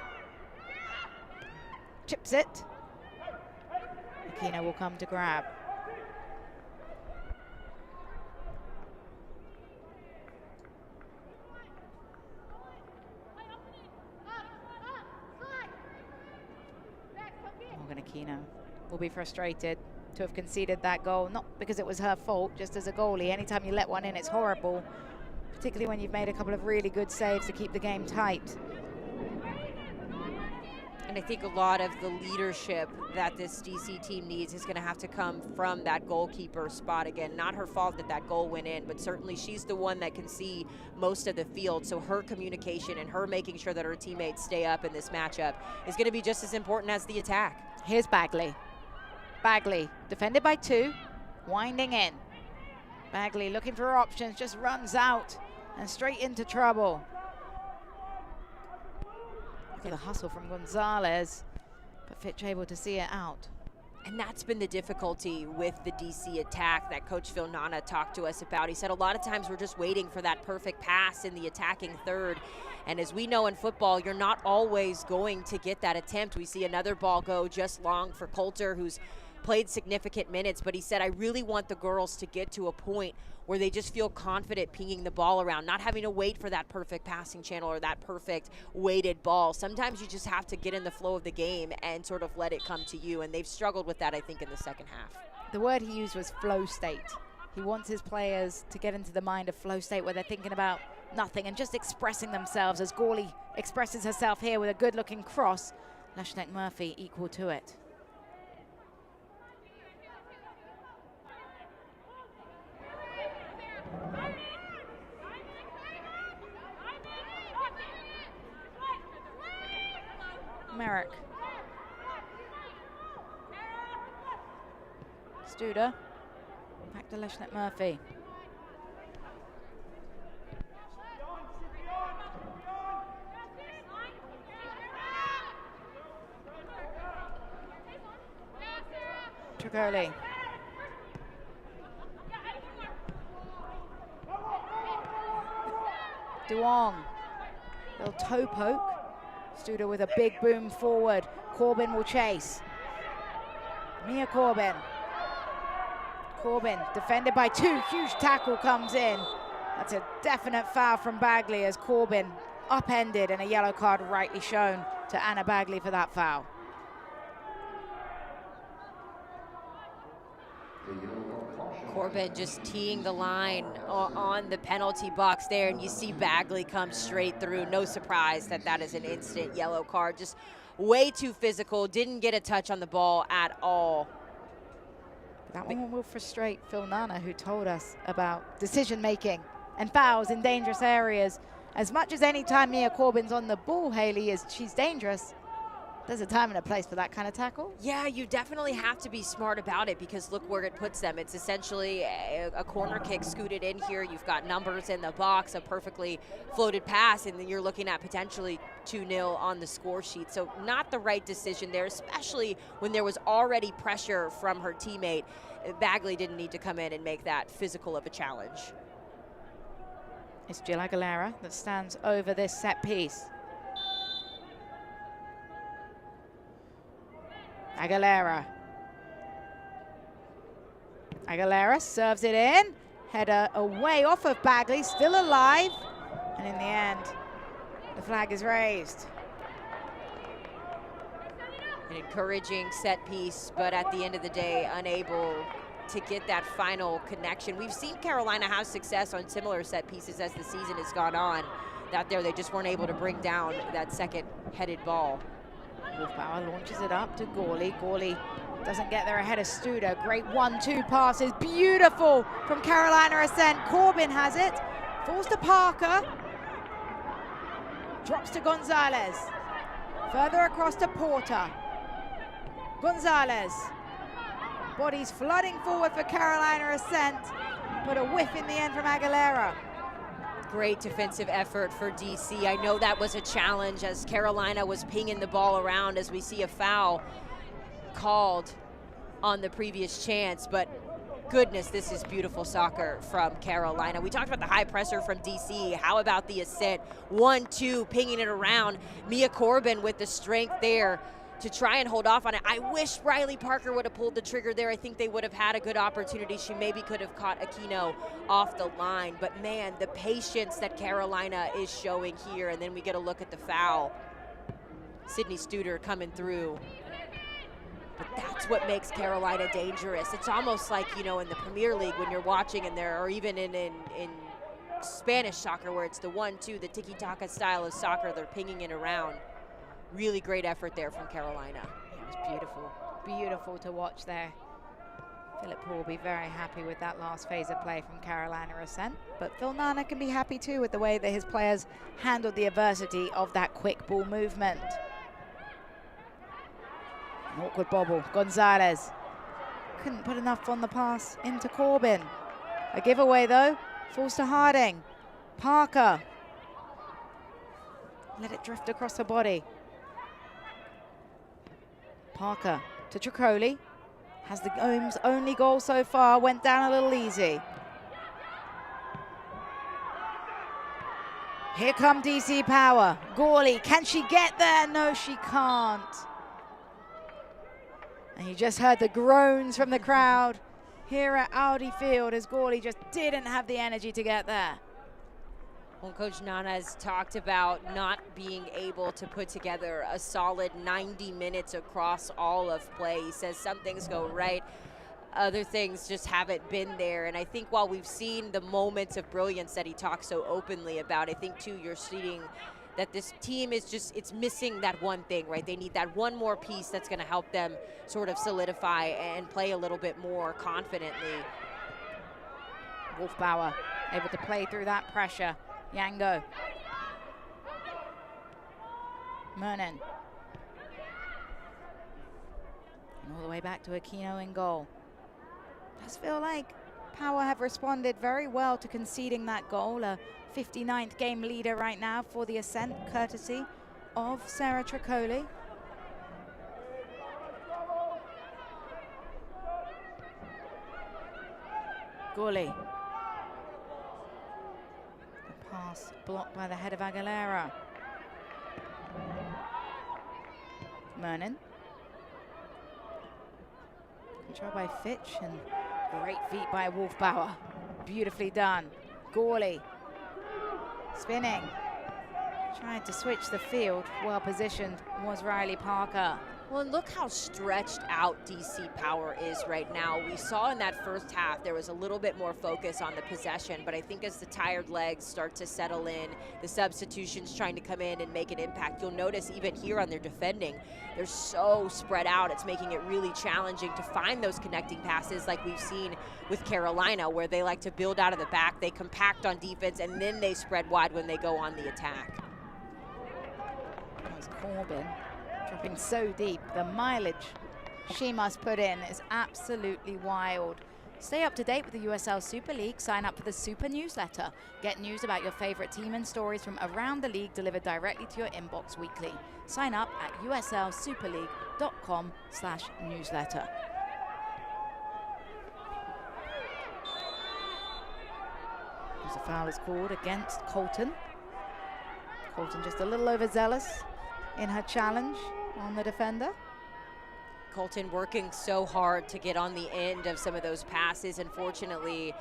[SPEAKER 1] Chips it. Aquino will come to grab. Aquino will be frustrated to have conceded that goal, not because it was her fault, just as a goalie. Anytime you let one in, it's horrible, particularly when you've made a couple of really good saves to keep the game tight.
[SPEAKER 2] And I think a lot of the leadership that this DC team needs is going to have to come from that goalkeeper spot again. Not her fault that that goal went in, but certainly she's the one that can see most of the field. So her communication and her making sure that her teammates stay up in this matchup is going to be just as important as the attack.
[SPEAKER 1] Here's Bagley. Bagley, defended by 2, winding in. Bagley looking for options, just runs out and straight into trouble. Look at the hustle from Gonzalez, but Fitch able to see it out.
[SPEAKER 2] And that's been the difficulty with the DC attack that Coach Phil Nana talked to us about. He said a lot of times we're just waiting for that perfect pass in the attacking third. And as we know in football, you're not always going to get that attempt. We see another ball go just long for Coulter, who's played significant minutes, but he said, I really want the girls to get to a point where they just feel confident pinging the ball around, not having to wait for that perfect passing channel or that perfect weighted ball. Sometimes you just have to get in the flow of the game and sort of let it come to you, and they've struggled with that, I think, in the second half.
[SPEAKER 1] The word he used was flow state. He wants his players to get into the mind of flow state where they're thinking about nothing and just expressing themselves, as Gawley expresses herself here with a good-looking cross. Leshnek Murphy equal to it. Merrick. Studer. Back to Leshnek Murphy. Tricoli. Duong, little toe poke. Studer with a big boom forward. Corbin will chase. Mia Corbin. Corbin defended by two. Huge tackle comes in. That's a definite foul from Bagley as Corbin upended, and a yellow card rightly shown to Anna Bagley for that foul.
[SPEAKER 2] Corbin just teeing the line on the penalty box there, and you see Bagley come straight through. No surprise that that is an instant yellow card. Just way too physical, didn't get a touch on the ball at all.
[SPEAKER 1] That one will frustrate Phil Nana, who told us about decision making and fouls in dangerous areas. As much as any time Mia Corbin's on the ball, Haley, she's dangerous. There's a time and a place for that kind of tackle.
[SPEAKER 2] Yeah, you definitely have to be smart about it, because look where it puts them. It's essentially a corner kick scooted in here. You've got numbers in the box, a perfectly floated pass, and then you're looking at potentially 2-0 on the score sheet. So not the right decision there, especially when there was already pressure from her teammate. Bagley didn't need to come in and make that physical of a challenge.
[SPEAKER 1] It's Jill Aguilera that stands over this set piece. Aguilera serves it in. Header away off of Bagley, still alive. And in the end, the flag is raised.
[SPEAKER 2] An encouraging set piece, but at the end of the day, unable to get that final connection. We've seen Carolina have success on similar set pieces as the season has gone on. That there, they just weren't able to bring down that second headed ball.
[SPEAKER 1] Wolfbauer launches it up to Gawley. Gawley doesn't get there ahead of Studer. Great 1-2 passes, beautiful from Carolina Ascent. Corbin has it, falls to Parker. Drops to Gonzalez. Further across to Porter. Gonzalez. Bodies flooding forward for Carolina Ascent, but a whiff in the end from Aguilera.
[SPEAKER 2] Great defensive effort for DC. I know that was a challenge as Carolina was pinging the ball around, as we see a foul called on the previous chance, but goodness, this is beautiful soccer from Carolina. We talked about the high pressure from DC. How about the Ascent? 1-2, pinging it around. Mia Corbin with the strength there to try and hold off on it. I wish Riley Parker would have pulled the trigger there. I think they would have had a good opportunity. She maybe could have caught Aquino off the line. But man, the patience that Carolina is showing here. And then we get a look at the foul. Sydney Studer coming through. But that's what makes Carolina dangerous. It's almost like, you know, in the Premier League when you're watching and there, or even in Spanish soccer where it's the 1-2, the tiki-taka style of soccer, they're pinging it around. Really great effort there from Carolina.
[SPEAKER 1] It was beautiful, beautiful to watch there. Philip Paul will be very happy with that last phase of play from Carolina Ascent, but Phil Nana can be happy too with the way that his players handled the adversity of that quick ball movement. An awkward bobble, Gonzalez. Couldn't put enough on the pass into Corbin. A giveaway though, falls to Harding. Parker. Let it drift across her body. Parker to Tricoli. Has the Ohms' only goal so far, went down a little easy. Here come DC Power. Gawley, can she get there? No, she can't. And you just heard the groans from the crowd here at Audi Field as Gawley just didn't have the energy to get there.
[SPEAKER 2] Well, Coach Nana has talked about not being able to put together a solid 90 minutes across all of play. He says some things go right, other things just haven't been there. And I think while we've seen the moments of brilliance that he talks so openly about, I think too you're seeing that this team is just, it's missing that one thing, right? They need that one more piece that's going to help them sort of solidify and play a little bit more confidently.
[SPEAKER 1] Wolfbauer able to play through that pressure. Yango. Mernon. And all the way back to Aquino in goal. Does feel like Power have responded very well to conceding that goal. A 59th game leader right now for the Ascent, courtesy of Sarah Tricoli. Gawley. pass blocked by the head of Aguilera. Mernon. Control by Fitch and great feet by Wolfbauer. Beautifully done. Gawley spinning. Tried to switch the field. Well positioned was Riley Parker.
[SPEAKER 2] Well, and look how stretched out DC Power is right now. We saw in that first half there was a little bit more focus on the possession, but I think as the tired legs start to settle in, the substitutions trying to come in and make an impact, you'll notice even here on their defending, they're so spread out. It's making it really challenging to find those connecting passes like we've seen with Carolina, where they like to build out of the back, they compact on defense, and then they spread wide when they go on the attack.
[SPEAKER 1] That was Corbin. Dropping so deep, the mileage she must put in is absolutely wild. Stay up to date with the USL Super League. Sign up for the Super newsletter. Get news about your favorite team and stories from around the league delivered directly to your inbox weekly. Sign up at uslsuperleague.com/newsletter. As a foul is called against Colton. Colton just a little overzealous in her challenge on the defender.
[SPEAKER 2] Colton working so hard to get on the end of some of those passes. Unfortunately,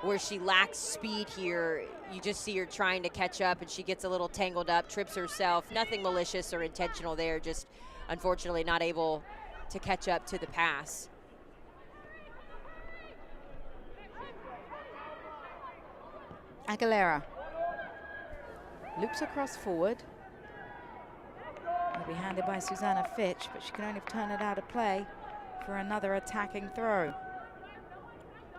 [SPEAKER 2] where she lacks speed here, you just see her trying to catch up and she gets a little tangled up, trips herself. Nothing malicious or intentional there, just unfortunately not able to catch up to the pass.
[SPEAKER 1] Aguilera loops across forward. Will be handed by Susanna Fitch, but she can only turn it out of play for another attacking throw.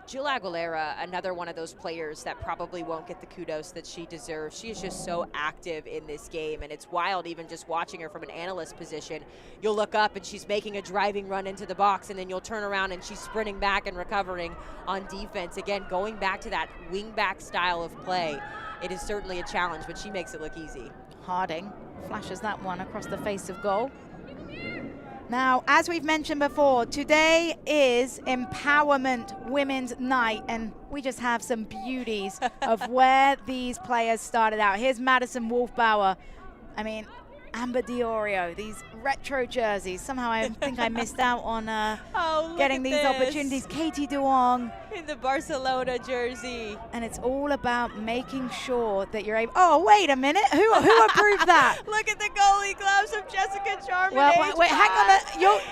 [SPEAKER 2] Jill Aguilera, another one of those players that probably won't get the kudos that she deserves. She is just so active in this game, and it's wild even just watching her from an analyst position. You'll look up and she's making a driving run into the box, and then you'll turn around and she's sprinting back and recovering on defense. Again, going back to that wing-back style of play, it is certainly a challenge, but she makes it look easy.
[SPEAKER 1] Harding flashes that one across the face of goal. Now, as we've mentioned before, today is Empowerment Women's Night, and we just have some beauties of where these players started out. Here's Madison Wolfbauer. I mean, Amber Diorio, these retro jerseys. Somehow I think I missed out on getting these opportunities. Katie Duong.
[SPEAKER 2] In the Barcelona jersey.
[SPEAKER 1] And it's all about making sure that you're able. Oh, wait a minute. Who approved that?
[SPEAKER 2] Look at the goalie gloves of Jessica Charman.
[SPEAKER 1] Well, wait, hang on.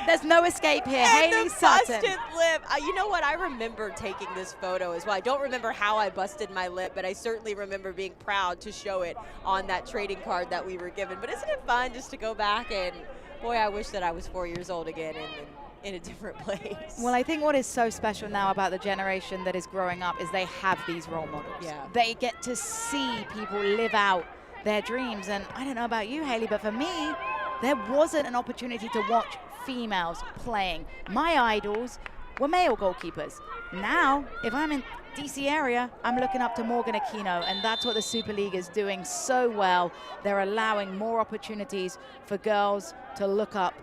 [SPEAKER 1] There's no escape here.
[SPEAKER 2] And
[SPEAKER 1] Haley
[SPEAKER 2] the
[SPEAKER 1] Sutton.
[SPEAKER 2] busted lip. You know what? I remember taking this photo as well. I don't remember how I busted my lip, but I certainly remember being proud to show it on that trading card that we were given. But isn't it fun just to go back and, boy, I wish that I was 4 years old again and in a different place.
[SPEAKER 1] Well, I think what is so special now about the generation that is growing up is they have these role models.
[SPEAKER 2] Yeah.
[SPEAKER 1] They get to see people live out their dreams. And I don't know about you, Haley, but for me, there wasn't an opportunity to watch females playing. My idols were male goalkeepers. Now, if I'm in DC area, I'm looking up to Morgan Aquino, and that's what the Super League is doing so well. They're allowing more opportunities for girls to look up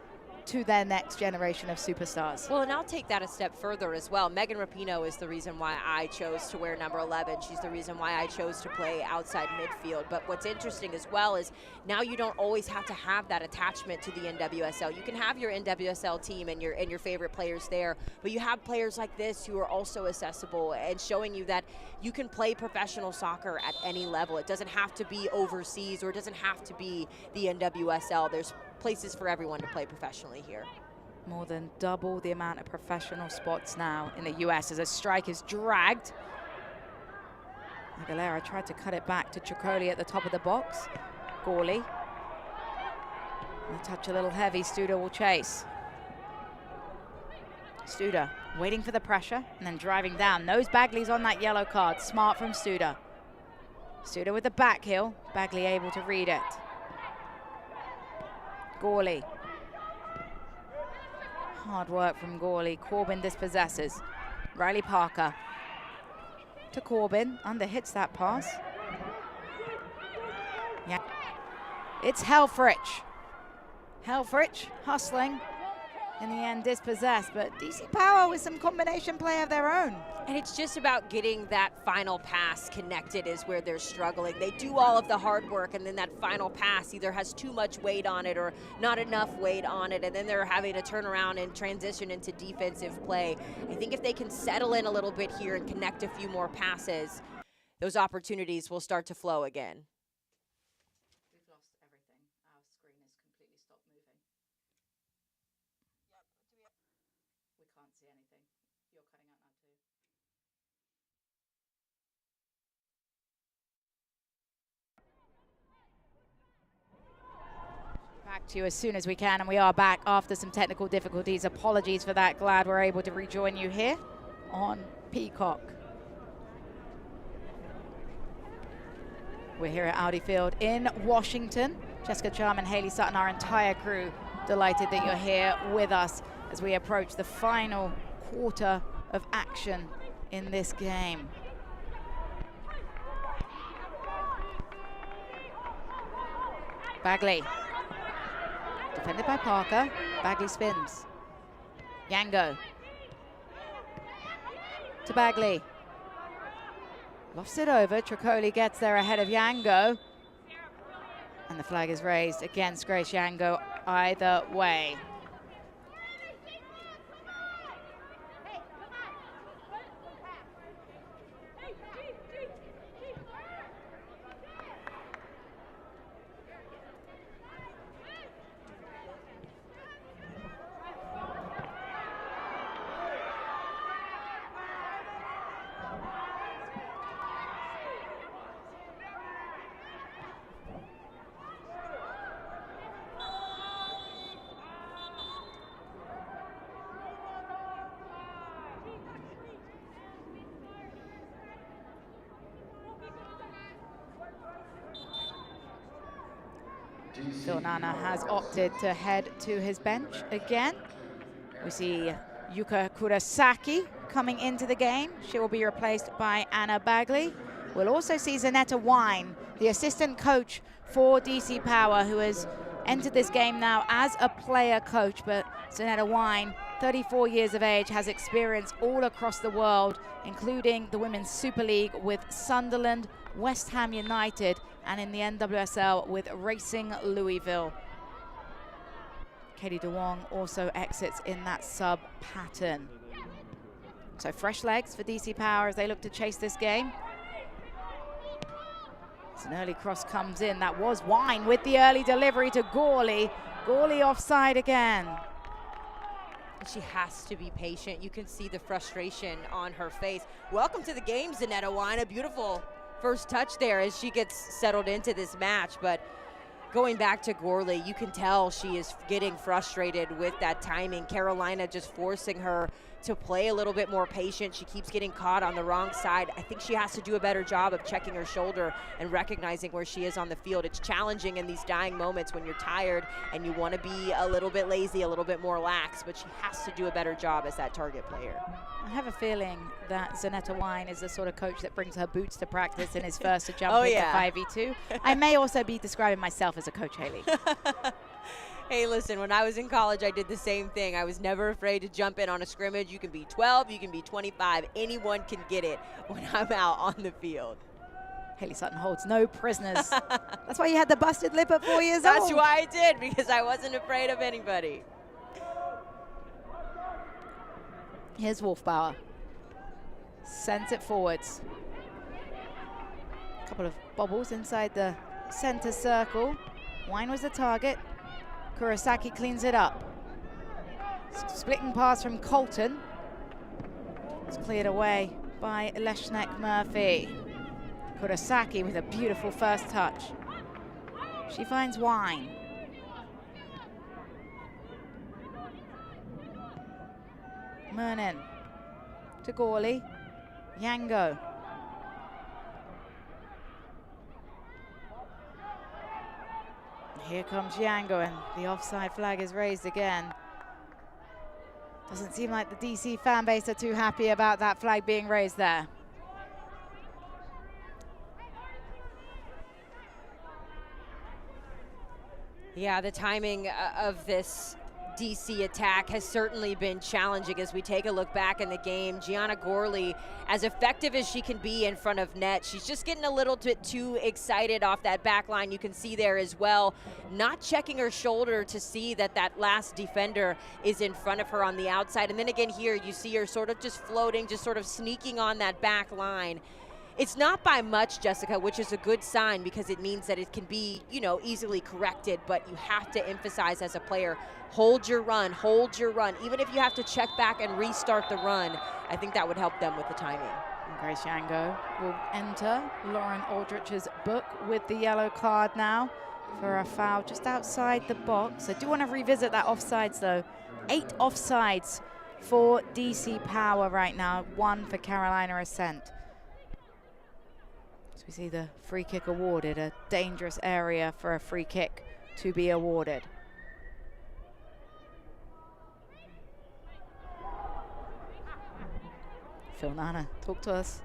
[SPEAKER 1] to their next generation of superstars.
[SPEAKER 2] Well, and I'll take that a step further as well. Megan Rapinoe is the reason why I chose to wear number 11. She's the reason why I chose to play outside midfield. But what's interesting as well is now you don't always have to have that attachment to the NWSL. You can have your NWSL team and your favorite players there, but you have players like this who are also accessible and showing you that you can play professional soccer at any level. It doesn't have to be overseas, or it doesn't have to be the NWSL. There's places for everyone to play professionally here.
[SPEAKER 1] More than double the amount of professional spots now in the US as a strike is dragged. Aguilera tried to cut it back to Chicoli at the top of the box. Gawley. The touch a little heavy, Studer will chase. Studer waiting for the pressure and then driving down. Knows Bagley's on that yellow card. Smart from Studer. Studer with the back heel. Bagley able to read it. Gawley. Hard work from Gawley. Corbin dispossesses. Riley Parker to Corbin. Under hits that pass. Yeah. It's Helfrich. Helfrich hustling. in the end dispossessed, but DC Power with some combination play of their own.
[SPEAKER 2] And it's just about getting that final pass connected is where they're struggling. They do all of the hard work, and then that final pass either has too much weight on it or not enough weight on it, and then they're having to turn around and transition into defensive play. I think if they can settle in a little bit here and connect a few more passes, those opportunities will start to flow again.
[SPEAKER 1] We've lost everything. Our screen has completely stopped moving. We can't see anything. You're cutting out now too. Back to you as soon as we can, and we are back after some technical difficulties. Apologies for that. Glad we're able to rejoin you here on Peacock. We're here at Audi Field in Washington. Jessica Charm and Haley Sutton, our entire crew, delighted that you're here with us as we approach the final quarter of action in this game. Bagley, defended by Parker. Bagley spins. Yango to Bagley. Lofts it over. Tricoli gets there ahead of Yango. And the flag is raised against Grace Yango either way. Phil Nana has opted to head to his bench again. We see Yuka Kurosaki coming into the game. She will be replaced by Anna Bagley. We'll also see Zanetta Wine, the assistant coach for DC Power, who has entered this game now as a player coach. But Zanetta Wine, 34 years of age, has experience all across the world, including the Women's Super League with Sunderland, West Ham United, and in the NWSL with Racing Louisville. Katie DeWong also exits in that sub pattern. So fresh legs for DC Power as they look to chase this game. As an early cross comes in, that was Wine with the early delivery to Gawley. Gawley offside again.
[SPEAKER 2] She has to be patient. You can see the frustration on her face. Welcome to the game, Zanetta Wine. A beautiful first touch there as she gets settled into this match. But going back to Gawley, you can tell she is getting frustrated with that timing. Carolina just forcing her to play a little bit more patient. She keeps getting caught on the wrong side. I think she has to do a better job of checking her shoulder and recognizing where she is on the field. It's challenging in these dying moments when you're tired and you want to be a little bit lazy, a little bit more lax, but she has to do a better job as that target player.
[SPEAKER 1] I have a feeling that Zanetta Wine is the sort of coach that brings her boots to practice and is first to jump into 5v2. I may also be describing myself as a coach, Haley.
[SPEAKER 2] Hey, listen, when I was in college, I did the same thing. I was never afraid to jump in on a scrimmage. You can be 12, you can be 25. Anyone can get it when I'm out on the field.
[SPEAKER 1] Haley Sutton holds no prisoners. That's why you had the busted lip at 4 years old.
[SPEAKER 2] That's why I did, because I wasn't afraid of anybody.
[SPEAKER 1] Here's Wolfbauer. Sends it forwards. A couple of bobbles inside the center circle. Wine was the target. Kurosaki cleans it up. Splitting pass from Colton. It's cleared away by Leshnek Murphy. Kurosaki with a beautiful first touch. She finds Wine. Mernin to Gawley. Yango. Here comes Yango, and the offside flag is raised again. Doesn't seem like the DC fan base are too happy about that flag being raised there.
[SPEAKER 2] Yeah, the timing of this DC attack has certainly been challenging as we take a look back in the game. Gianna Gorley, as effective as she can be in front of net, she's just getting a little bit too excited off that back line. You can see there as well, not checking her shoulder to see that that last defender is in front of her on the outside. And then again here, you see her sort of just floating, just sort of sneaking on that back line. It's not by much, Jessica, which is a good sign because it means that it can be, you know, easily corrected, but you have to emphasize as a player, hold your run, hold your run. Even if you have to check back and restart the run, I think that would help them with the timing.
[SPEAKER 1] And Grace Yango will enter Lauren Aldrich's book with the yellow card now for a foul just outside the box. I do want to revisit that offsides though. 8 offsides for DC Power right now, 1 for Carolina Ascent. So we see the free kick awarded, a dangerous area for a free kick to be awarded. Phil Nana, talk to us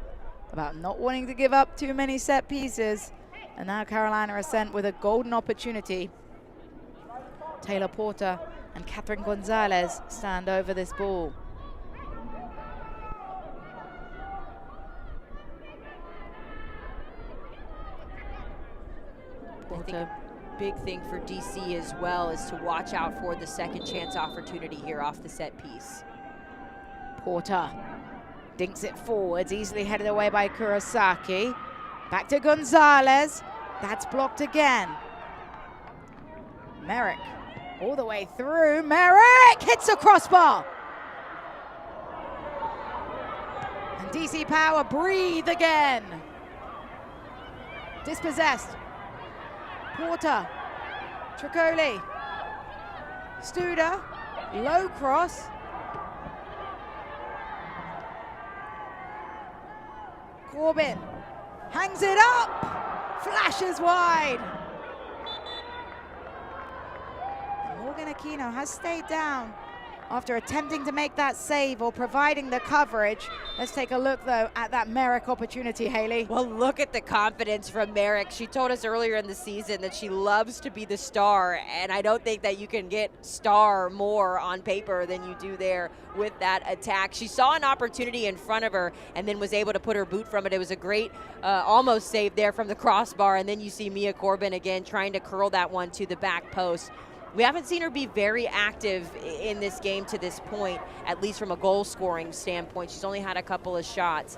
[SPEAKER 1] about not wanting to give up too many set pieces. And now Carolina Ascent with a golden opportunity. Taylor Porter and Catherine Gonzalez stand over this ball.
[SPEAKER 2] I think a big thing for DC as well is to watch out for the second chance opportunity here off the set piece.
[SPEAKER 1] Porter dinks it forwards, easily headed away by Kurosaki. Back to Gonzalez. That's blocked again. Merrick all the way through. Merrick hits a crossbar. And DC Power breathe again. Dispossessed. Porter, Tricoli, Studer, low cross. Corbin hangs it up, flashes wide. And Morgan Aquino has stayed down after attempting to make that save or providing the coverage. Let's take a look, though, at that Merrick opportunity, Haley.
[SPEAKER 2] Well, look at the confidence from Merrick. She told us earlier in the season that she loves to be the star, and I don't think that you can get star more on paper than you do there with that attack. She saw an opportunity in front of her and then was able to put her boot from it. It was a great almost save there from the crossbar, and then you see Mia Corbin again trying to curl that one to the back post. We haven't seen her be very active in this game to this point, at least from a goal-scoring standpoint. She's only had a couple of shots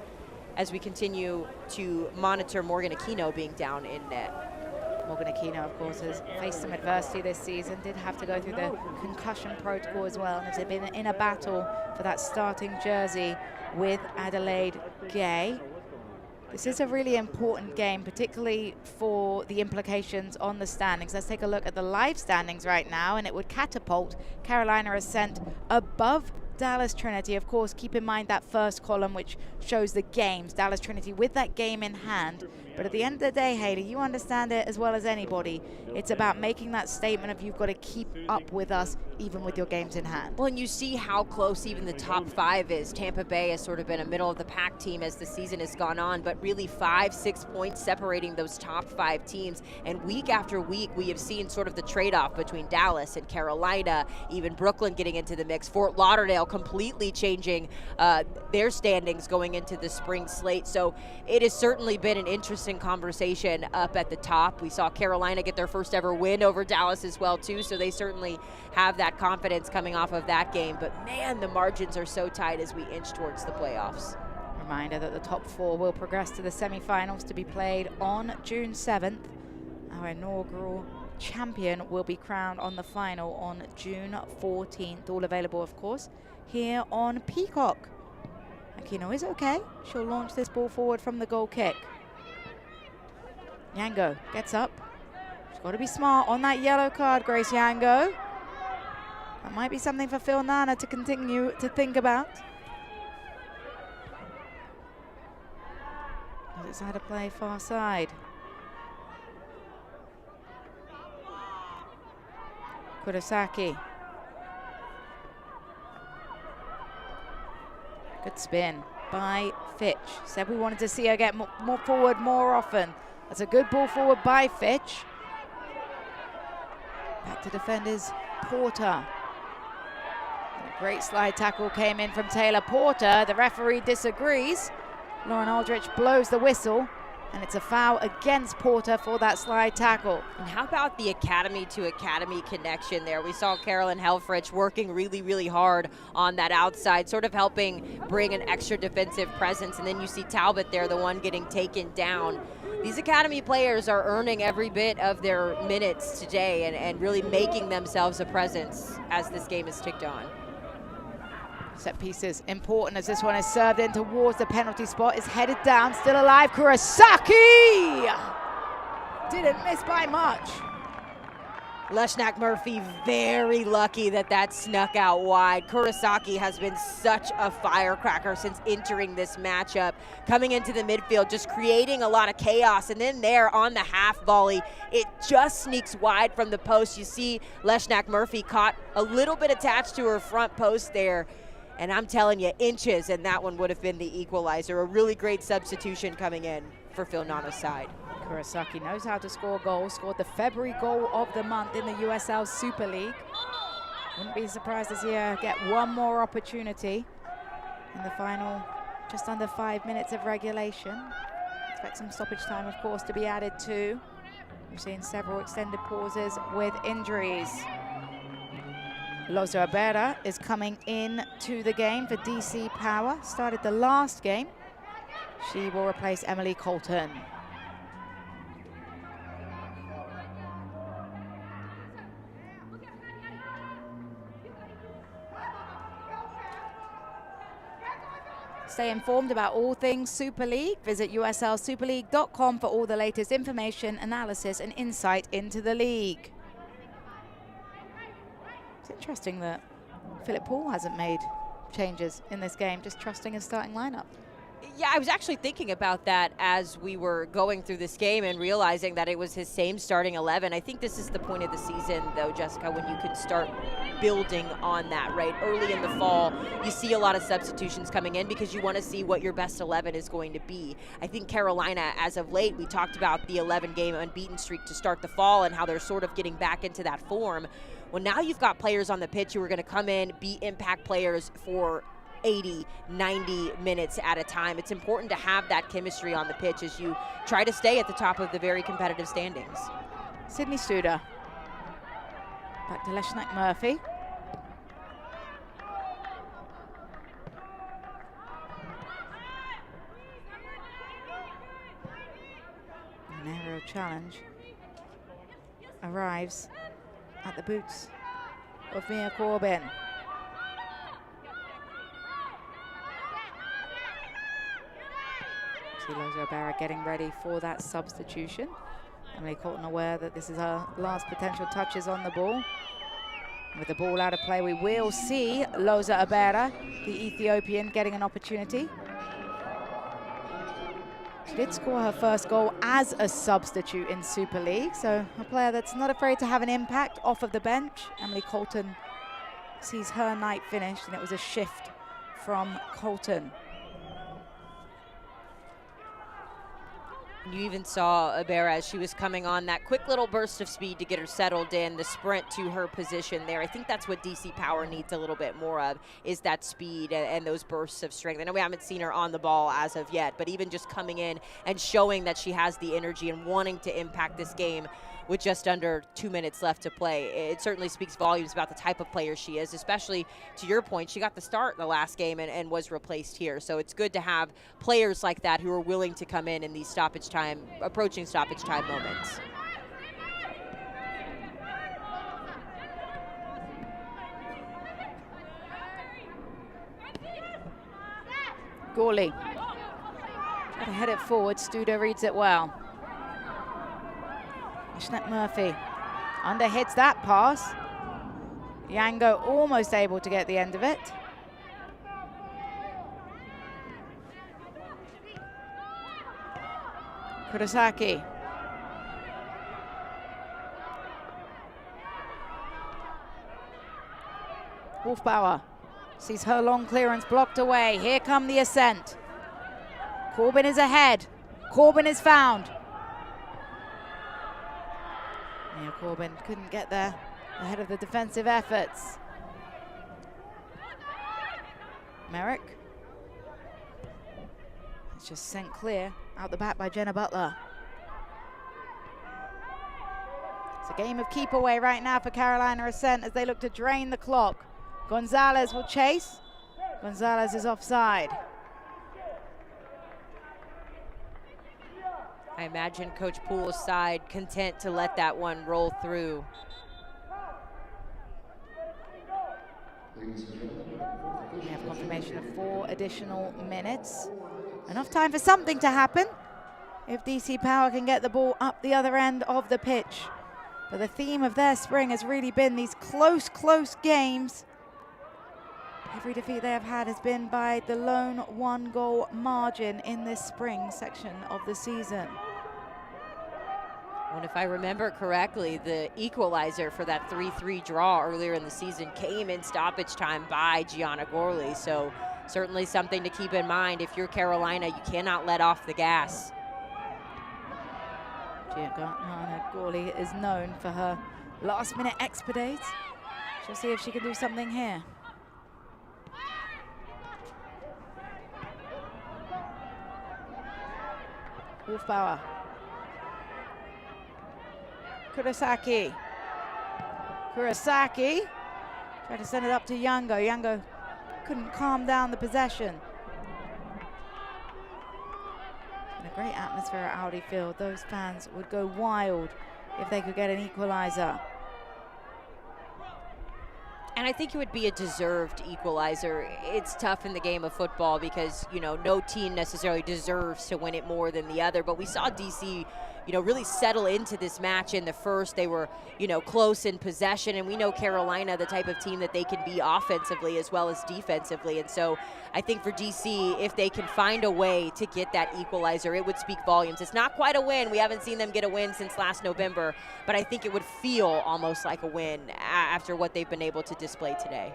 [SPEAKER 2] as we continue to monitor Morgan Aquino being down in net.
[SPEAKER 1] Morgan Aquino, of course, has faced some adversity this season, did have to go through the concussion protocol as well, and has been in a battle for that starting jersey with Adelaide Gay. This is a really important game, particularly for the implications on the standings. Let's take a look at the live standings right now, and it would catapult Carolina Ascent above Dallas Trinity. Of course, keep in mind that first column, which shows the games, Dallas Trinity with that game in hand. But at the end of the day, Haley, you understand it as well as anybody. It's about making that statement of you've got to keep up with us, even with your games in hand.
[SPEAKER 2] Well, and you see how close even the top 5 is. Tampa Bay has sort of been a middle-of-the-pack team as the season has gone on, but really 5-6 points separating those top 5 teams. And week after week, we have seen sort of the trade-off between Dallas and Carolina, even Brooklyn getting into the mix. Fort Lauderdale completely changing their standings going into the spring slate. So it has certainly been an interesting conversation up at the top. We saw Carolina get their first ever win over Dallas as well too, so they certainly have that confidence coming off of that game. But man, the margins are so tight as we inch towards the playoffs.
[SPEAKER 1] Reminder that the top 4 will progress to the semi-finals to be played on June 7th. Our inaugural champion will be crowned on the final on June 14th. All available, of course, here on Peacock. Aquino is okay. She'll launch this ball forward from the goal kick. Yango gets up. She's got to be smart on that yellow card, Grace Yango. That might be something for Phil Nana to continue to think about. It's had to play far side. Kurosaki. Good spin by Fitch. Said we wanted to see her get more forward more often. That's a good ball forward by Fitch. Back to defenders, Porter. Great slide tackle came in from Taylor Porter. The referee disagrees. Lauren Aldrich blows the whistle, and it's a foul against Porter for that slide tackle.
[SPEAKER 2] And how about the academy to academy connection there? We saw Carolyn Helfrich working really, really hard on that outside, sort of helping bring an extra defensive presence. And then you see Talbot there, the one getting taken down. These academy players are earning every bit of their minutes today and really making themselves a presence as this game is ticked on.
[SPEAKER 1] Set pieces important as this one is served in towards the penalty spot. Is headed down, still alive. Kurosaki didn't miss by much.
[SPEAKER 2] Leshnak Murphy very lucky that snuck out wide. Kurosaki has been such a firecracker since entering this matchup, coming into the midfield, just creating a lot of chaos, and then there on the half volley, it just sneaks wide from the post. You see Leshnak Murphy caught a little bit attached to her front post there, and I'm telling you, inches, and that one would have been the equalizer. A really great substitution coming in for Phil Nano's side.
[SPEAKER 1] Kurosaki knows how to score goals, scored the February goal of the month in the USL Super League. Wouldn't be surprised to see her get one more opportunity in the final just under 5 minutes of regulation. Expect some stoppage time, of course, to be added too. We've seen several extended pauses with injuries. Loza Abera is coming in to the game for DC Power. Started the last game. She will replace Emily Colton. Stay informed about all things Super League. Visit uslsuperleague.com for all the latest information, analysis, and insight into the league. It's interesting that Philip Paul hasn't made changes in this game, just trusting his starting lineup.
[SPEAKER 2] Yeah, I was actually thinking about that as we were going through this game and realizing that it was his same starting 11. I think this is the point of the season, though, Jessica, when you can start building on that, right? Early in the fall, you see a lot of substitutions coming in because you want to see what your best 11 is going to be. I think Carolina, as of late, we talked about the 11-game unbeaten streak to start the fall and how they're sort of getting back into that form. Well, now you've got players on the pitch who are going to come in, be impact players for 80, 90 minutes at a time. It's important to have that chemistry on the pitch as you try to stay at the top of the very competitive standings.
[SPEAKER 1] Sydney Studer. Back to Leshnak Murphy. An aerial challenge arrives at the boots of Mia Corbin. See Loza Abera getting ready for that substitution. Emily Colton aware that this is her last potential touches on the ball. With the ball out of play, we will see Loza Abera, the Ethiopian, getting an opportunity. She did score her first goal as a substitute in Super League, so a player that's not afraid to have an impact off of the bench. Emily Colton sees her night finished, and it was a shift from Colton.
[SPEAKER 2] You even saw Abera as she was coming on, that quick little burst of speed to get her settled in, the sprint to her position there. I think that's what DC Power needs a little bit more of, is that speed and those bursts of strength. I know we haven't seen her on the ball as of yet, but even just coming in and showing that she has the energy and wanting to impact this game with just under 2 minutes left to play. It certainly speaks volumes about the type of player she is, especially to your point, she got the start in the last game and was replaced here. So it's good to have players like that who are willing to come in these stoppage time, approaching stoppage time moments.
[SPEAKER 1] Gawley. Try to head it forward, Studer reads it well. Leshnak Murphy underhits that pass. Yango almost able to get the end of it. Kurosaki. Wolfbauer sees her long clearance blocked away. Here come the Ascent. Corbin is ahead. Corbin is found. Mia Corbin couldn't get there ahead of the defensive efforts. Merrick. It's just sent clear out the back by Jenna Butler. It's a game of keep away right now for Carolina Ascent as they look to drain the clock. Gonzalez will chase. Gonzalez is offside.
[SPEAKER 2] I imagine Coach Poole's side content to let that one roll through.
[SPEAKER 1] We have confirmation of 4 additional minutes. Enough time for something to happen if DC Power can get the ball up the other end of the pitch. But the theme of their spring has really been these close games. Every defeat they have had has been by the lone 1-goal margin in this spring section of the season.
[SPEAKER 2] And if I remember correctly, the equalizer for that 3-3 draw earlier in the season came in stoppage time by Gianna Gorley. So certainly something to keep in mind. If you're Carolina, you cannot let off the gas.
[SPEAKER 1] Gianna Gorley is known for her last-minute expedites. She'll see if she can do something here. Wolfbauer. Kurosaki. Kurosaki tried to send it up to Yango. Yango couldn't calm down the possession. And a great atmosphere at Audi Field. Those fans would go wild if they could get an equalizer.
[SPEAKER 2] And I think it would be a deserved equalizer. It's tough in the game of football because, you know, no team necessarily deserves to win it more than the other. But we saw DC, you know, really settle into this match in the first. They were, you know, close in possession. And we know Carolina, the type of team that they can be offensively as well as defensively. And so I think for DC, if they can find a way to get that equalizer, it would speak volumes. It's not quite a win. We haven't seen them get a win since last November. But I think it would feel almost like a win after what they've been able to display today.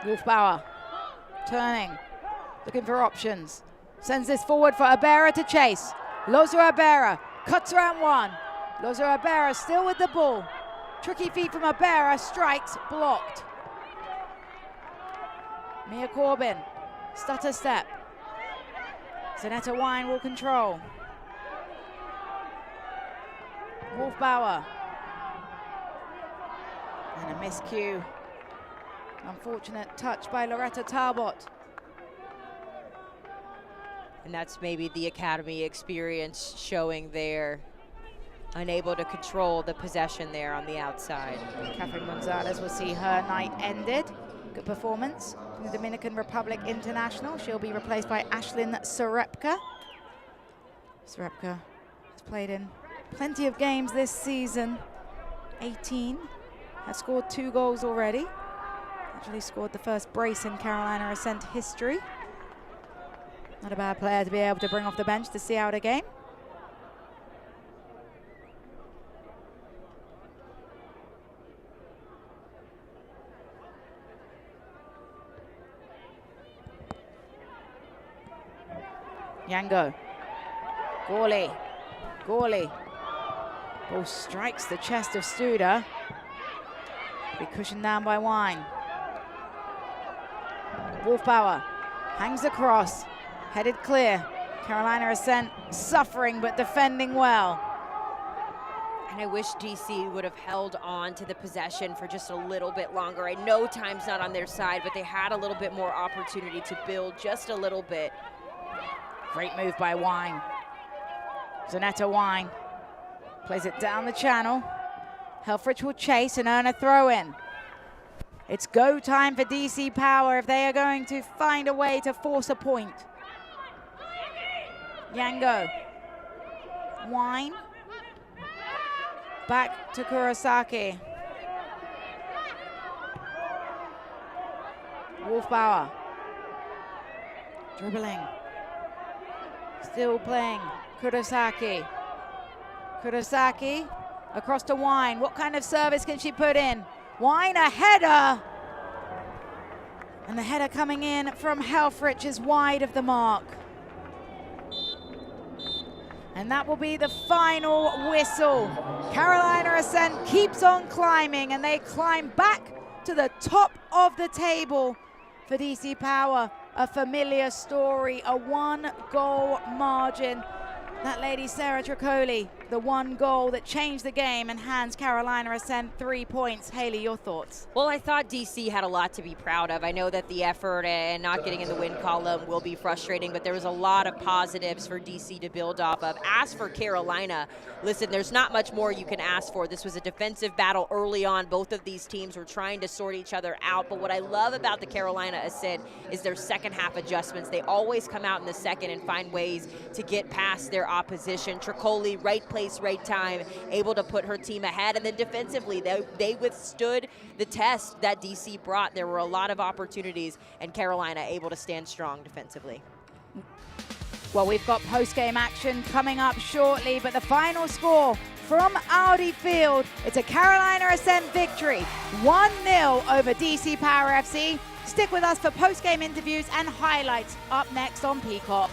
[SPEAKER 1] Wolfbauer turning, looking for options. Sends this forward for Abera to chase. Loza Abera cuts around one. Loza Abera still with the ball. Tricky feet from Abera, strikes, blocked. Mia Corbin, stutter step. Zanetta Wine will control. Wolfbauer. And a miscue. Unfortunate touch by Loretta Talbot.
[SPEAKER 2] And that's maybe the Academy experience showing there. Unable to control the possession there on the outside.
[SPEAKER 1] Catherine Gonzalez will see her night ended. Good performance from the Dominican Republic International. She'll be replaced by Ashlyn Serepka. Serepka has played in plenty of games this season. 18. Has scored 2 goals already. Actually scored the first brace in Carolina Ascent history. Not a bad player to be able to bring off the bench to see out a game. Yango. Gorley. Gorley. Ball strikes the chest of Studer. Be cushioned down by Wine. Wolfbauer hangs across, headed clear. Carolina Ascent suffering but defending well.
[SPEAKER 2] And I wish DC would have held on to the possession for just a little bit longer. I know time's not on their side, but they had a little bit more opportunity to build just a little bit.
[SPEAKER 1] Great move by Wine. Zanetta Wine plays it down the channel. Helfrich will chase and earn a throw-in. It's go time for DC Power if they are going to find a way to force a point. Yango. Wine. Back to Kurosaki. Wolfbauer. Dribbling. Still playing. Kurosaki. Kurosaki across to Wine. What kind of service can she put in? Wine, a header. And the header coming in from Helfrich is wide of the mark. And that will be the final whistle. Carolina Ascent keeps on climbing, and they climb back to the top of the table for DC Power. A familiar story, a 1-goal margin. That lady, Sarah Tricoli, the 1 goal that changed the game and hands Carolina Ascent 3 points. Haley, your thoughts?
[SPEAKER 2] Well, I thought DC had a lot to be proud of. I know that the effort and not getting in the win column will be frustrating, but there was a lot of positives for DC to build off of. As for Carolina, listen, there's not much more you can ask for. This was a defensive battle early on. Both of these teams were trying to sort each other out, but what I love about the Carolina Ascent is their second half adjustments. They always come out in the second and find ways to get past their opposition. Tricoli, right place, right time, able to put her team ahead. And then defensively, they withstood the test that DC brought. There were a lot of opportunities, and Carolina able to stand strong defensively.
[SPEAKER 1] Well, we've got post-game action coming up shortly, but the final score from Audi Field, it's a Carolina Ascent victory, 1-0 over DC Power FC. Stick with us for post-game interviews and highlights up next on Peacock.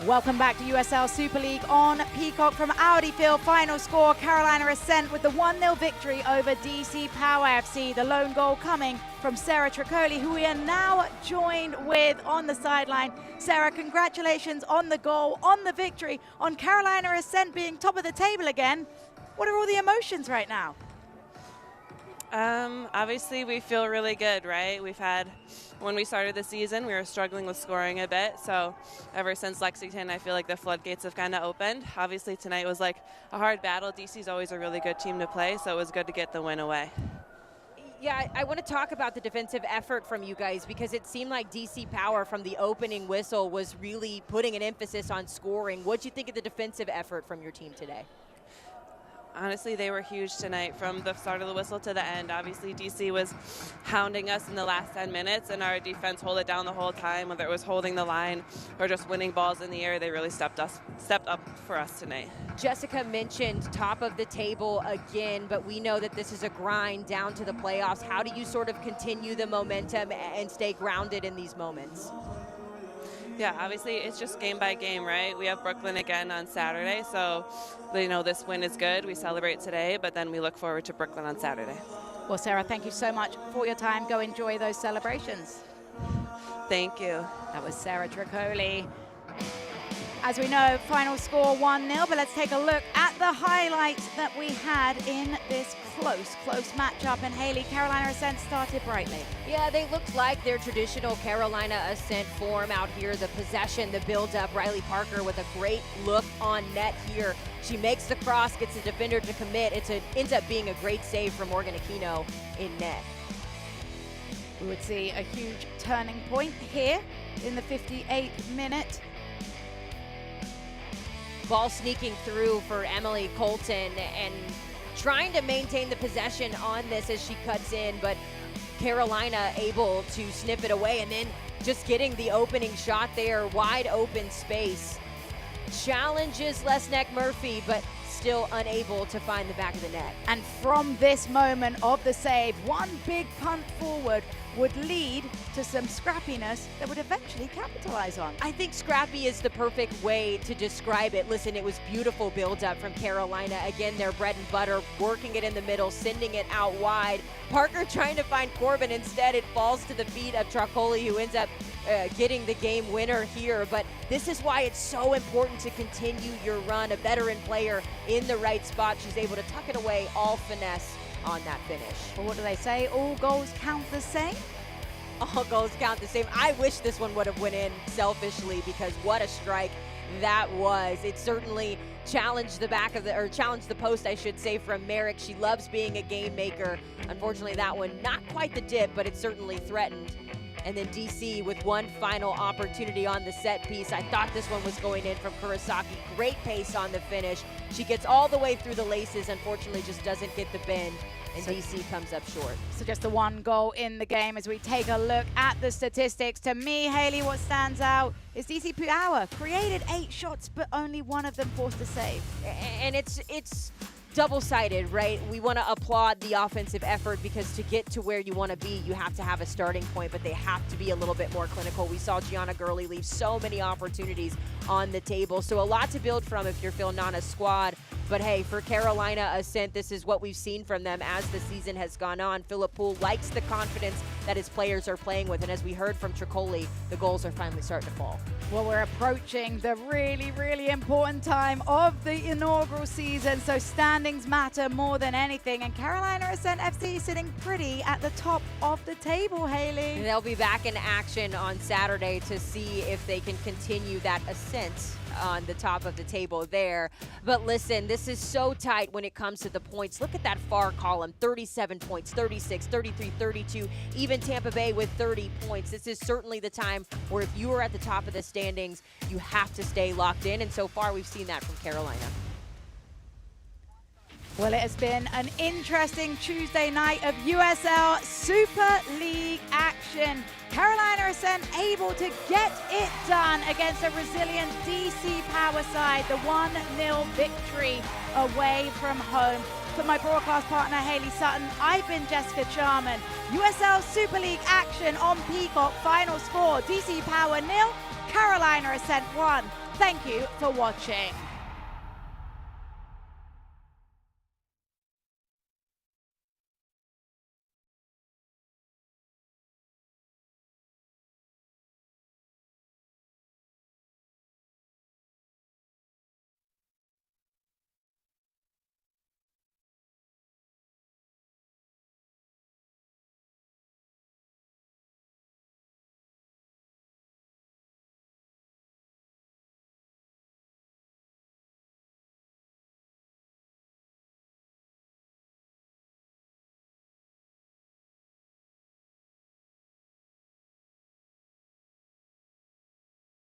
[SPEAKER 1] Welcome back to USL Super League on Peacock from Audi Field. Final score, Carolina Ascent with the 1-0 victory over DC Power FC. The lone goal coming from Sarah Tricoli, who we are now joined with on the sideline. Sarah, congratulations on the goal, on the victory, on Carolina Ascent being top of the table again. What are all the emotions right now?
[SPEAKER 14] Obviously, we feel really good, right? When we started the season, we were struggling with scoring a bit. So ever since Lexington, I feel like the floodgates have kind of opened. Obviously, tonight was like a hard battle. DC's always a really good team to play, so it was good to get the win away.
[SPEAKER 2] Yeah, I want to talk about the defensive effort from you guys, because it seemed like DC Power from the opening whistle was really putting an emphasis on scoring. What'd you think of the defensive effort from your team today?
[SPEAKER 14] Honestly, they were huge tonight from the start of the whistle to the end. Obviously, DC was hounding us in the last 10 minutes, and our defense held it down the whole time, whether it was holding the line or just winning balls in the air. They really stepped up for us tonight.
[SPEAKER 2] Jessica mentioned top of the table again, but we know that this is a grind down to the playoffs. How do you sort of continue the momentum and stay grounded in these moments?
[SPEAKER 14] Yeah, obviously it's just game by game, right? We have Brooklyn again on Saturday, so this win is good. We celebrate today, but then we look forward to Brooklyn on Saturday.
[SPEAKER 1] Well, Sarah, thank you so much for your time. Go enjoy those celebrations.
[SPEAKER 14] Thank you.
[SPEAKER 1] That was Sarah Tricoli. As we know, final score 1-0, but let's take a look at the highlights that we had in this close matchup. And Haley, Carolina Ascent started brightly.
[SPEAKER 2] Yeah, they looked like their traditional Carolina Ascent form out here. The possession, the build-up. Riley Parker with a great look on net here. She makes the cross, gets the defender to commit. It ends up being a great save from Morgan Aquino in net.
[SPEAKER 1] We would see a huge turning point here in the 58th minute.
[SPEAKER 2] Ball sneaking through for Emily Colton and trying to maintain the possession on this as she cuts in, but Carolina able to snip it away, and then just getting the opening shot there, wide open space. Challenges Lesnick Murphy, but still unable to find the back of the net.
[SPEAKER 1] And from this moment of the save, one big punt forward would lead to some scrappiness that would eventually capitalize on.
[SPEAKER 2] I think scrappy is the perfect way to describe it. Listen, it was beautiful build-up from Carolina. Again, their bread and butter, working it in the middle, sending it out wide. Parker trying to find Corbin. Instead, it falls to the feet of Tricoli, who ends up getting the game winner here. But this is why it's so important to continue your run. A veteran player in the right spot. She's able to tuck it away, all finesse on that finish.
[SPEAKER 1] Well, what do they say? All goals count the same?
[SPEAKER 2] All goals count the same. I wish this one would have went in selfishly, because what a strike that was. It certainly challenged challenged the post, I should say, from Merrick. She loves being a game maker. Unfortunately, that one not quite the dip, but it certainly threatened. And then DC with one final opportunity on the set piece. I thought this one was going in from Kurosaki. Great pace on the finish. She gets all the way through the laces, unfortunately just doesn't get the bend, and DC comes up short.
[SPEAKER 1] So just the one goal in the game. As we take a look at the statistics, to me, Haley, what stands out is DC Power created 8 shots, but only one of them forced a save.
[SPEAKER 2] And it's double-sided, right? We want to applaud the offensive effort, because to get to where you want to be, you have to have a starting point, but they have to be a little bit more clinical. We saw Gianna Gurley leave so many opportunities on the table, so a lot to build from if you're Phil Nana's squad. But hey, for Carolina Ascent, this is what we've seen from them as the season has gone on. Philip Poole likes the confidence that his players are playing with, and as we heard from Tricoli, the goals are finally starting to fall.
[SPEAKER 1] Well, we're approaching the really important time of the inaugural season, so standings matter more than anything, and Carolina Ascent FC sitting pretty at the top of the table, Haley.
[SPEAKER 2] They'll be back in action on Saturday to see if they can continue that ascent on the top of the table there. But listen, this is so tight when it comes to the points. Look at that far column, 37 points, 36, 33, 32, even Tampa Bay with 30 points. This is certainly the time where if you are at the top of the standings, you have to stay locked in, and so far we've seen that from Carolina.
[SPEAKER 1] Well, it has been an interesting Tuesday night of USL Super League action. Carolina Ascent able to get it done against a resilient DC Power side. The 1-0 victory away from home. For my broadcast partner, Haley Sutton, I've been Jessica Charman. USL Super League action on Peacock. Final score, DC Power 0, Carolina Ascent 1. Thank you for watching.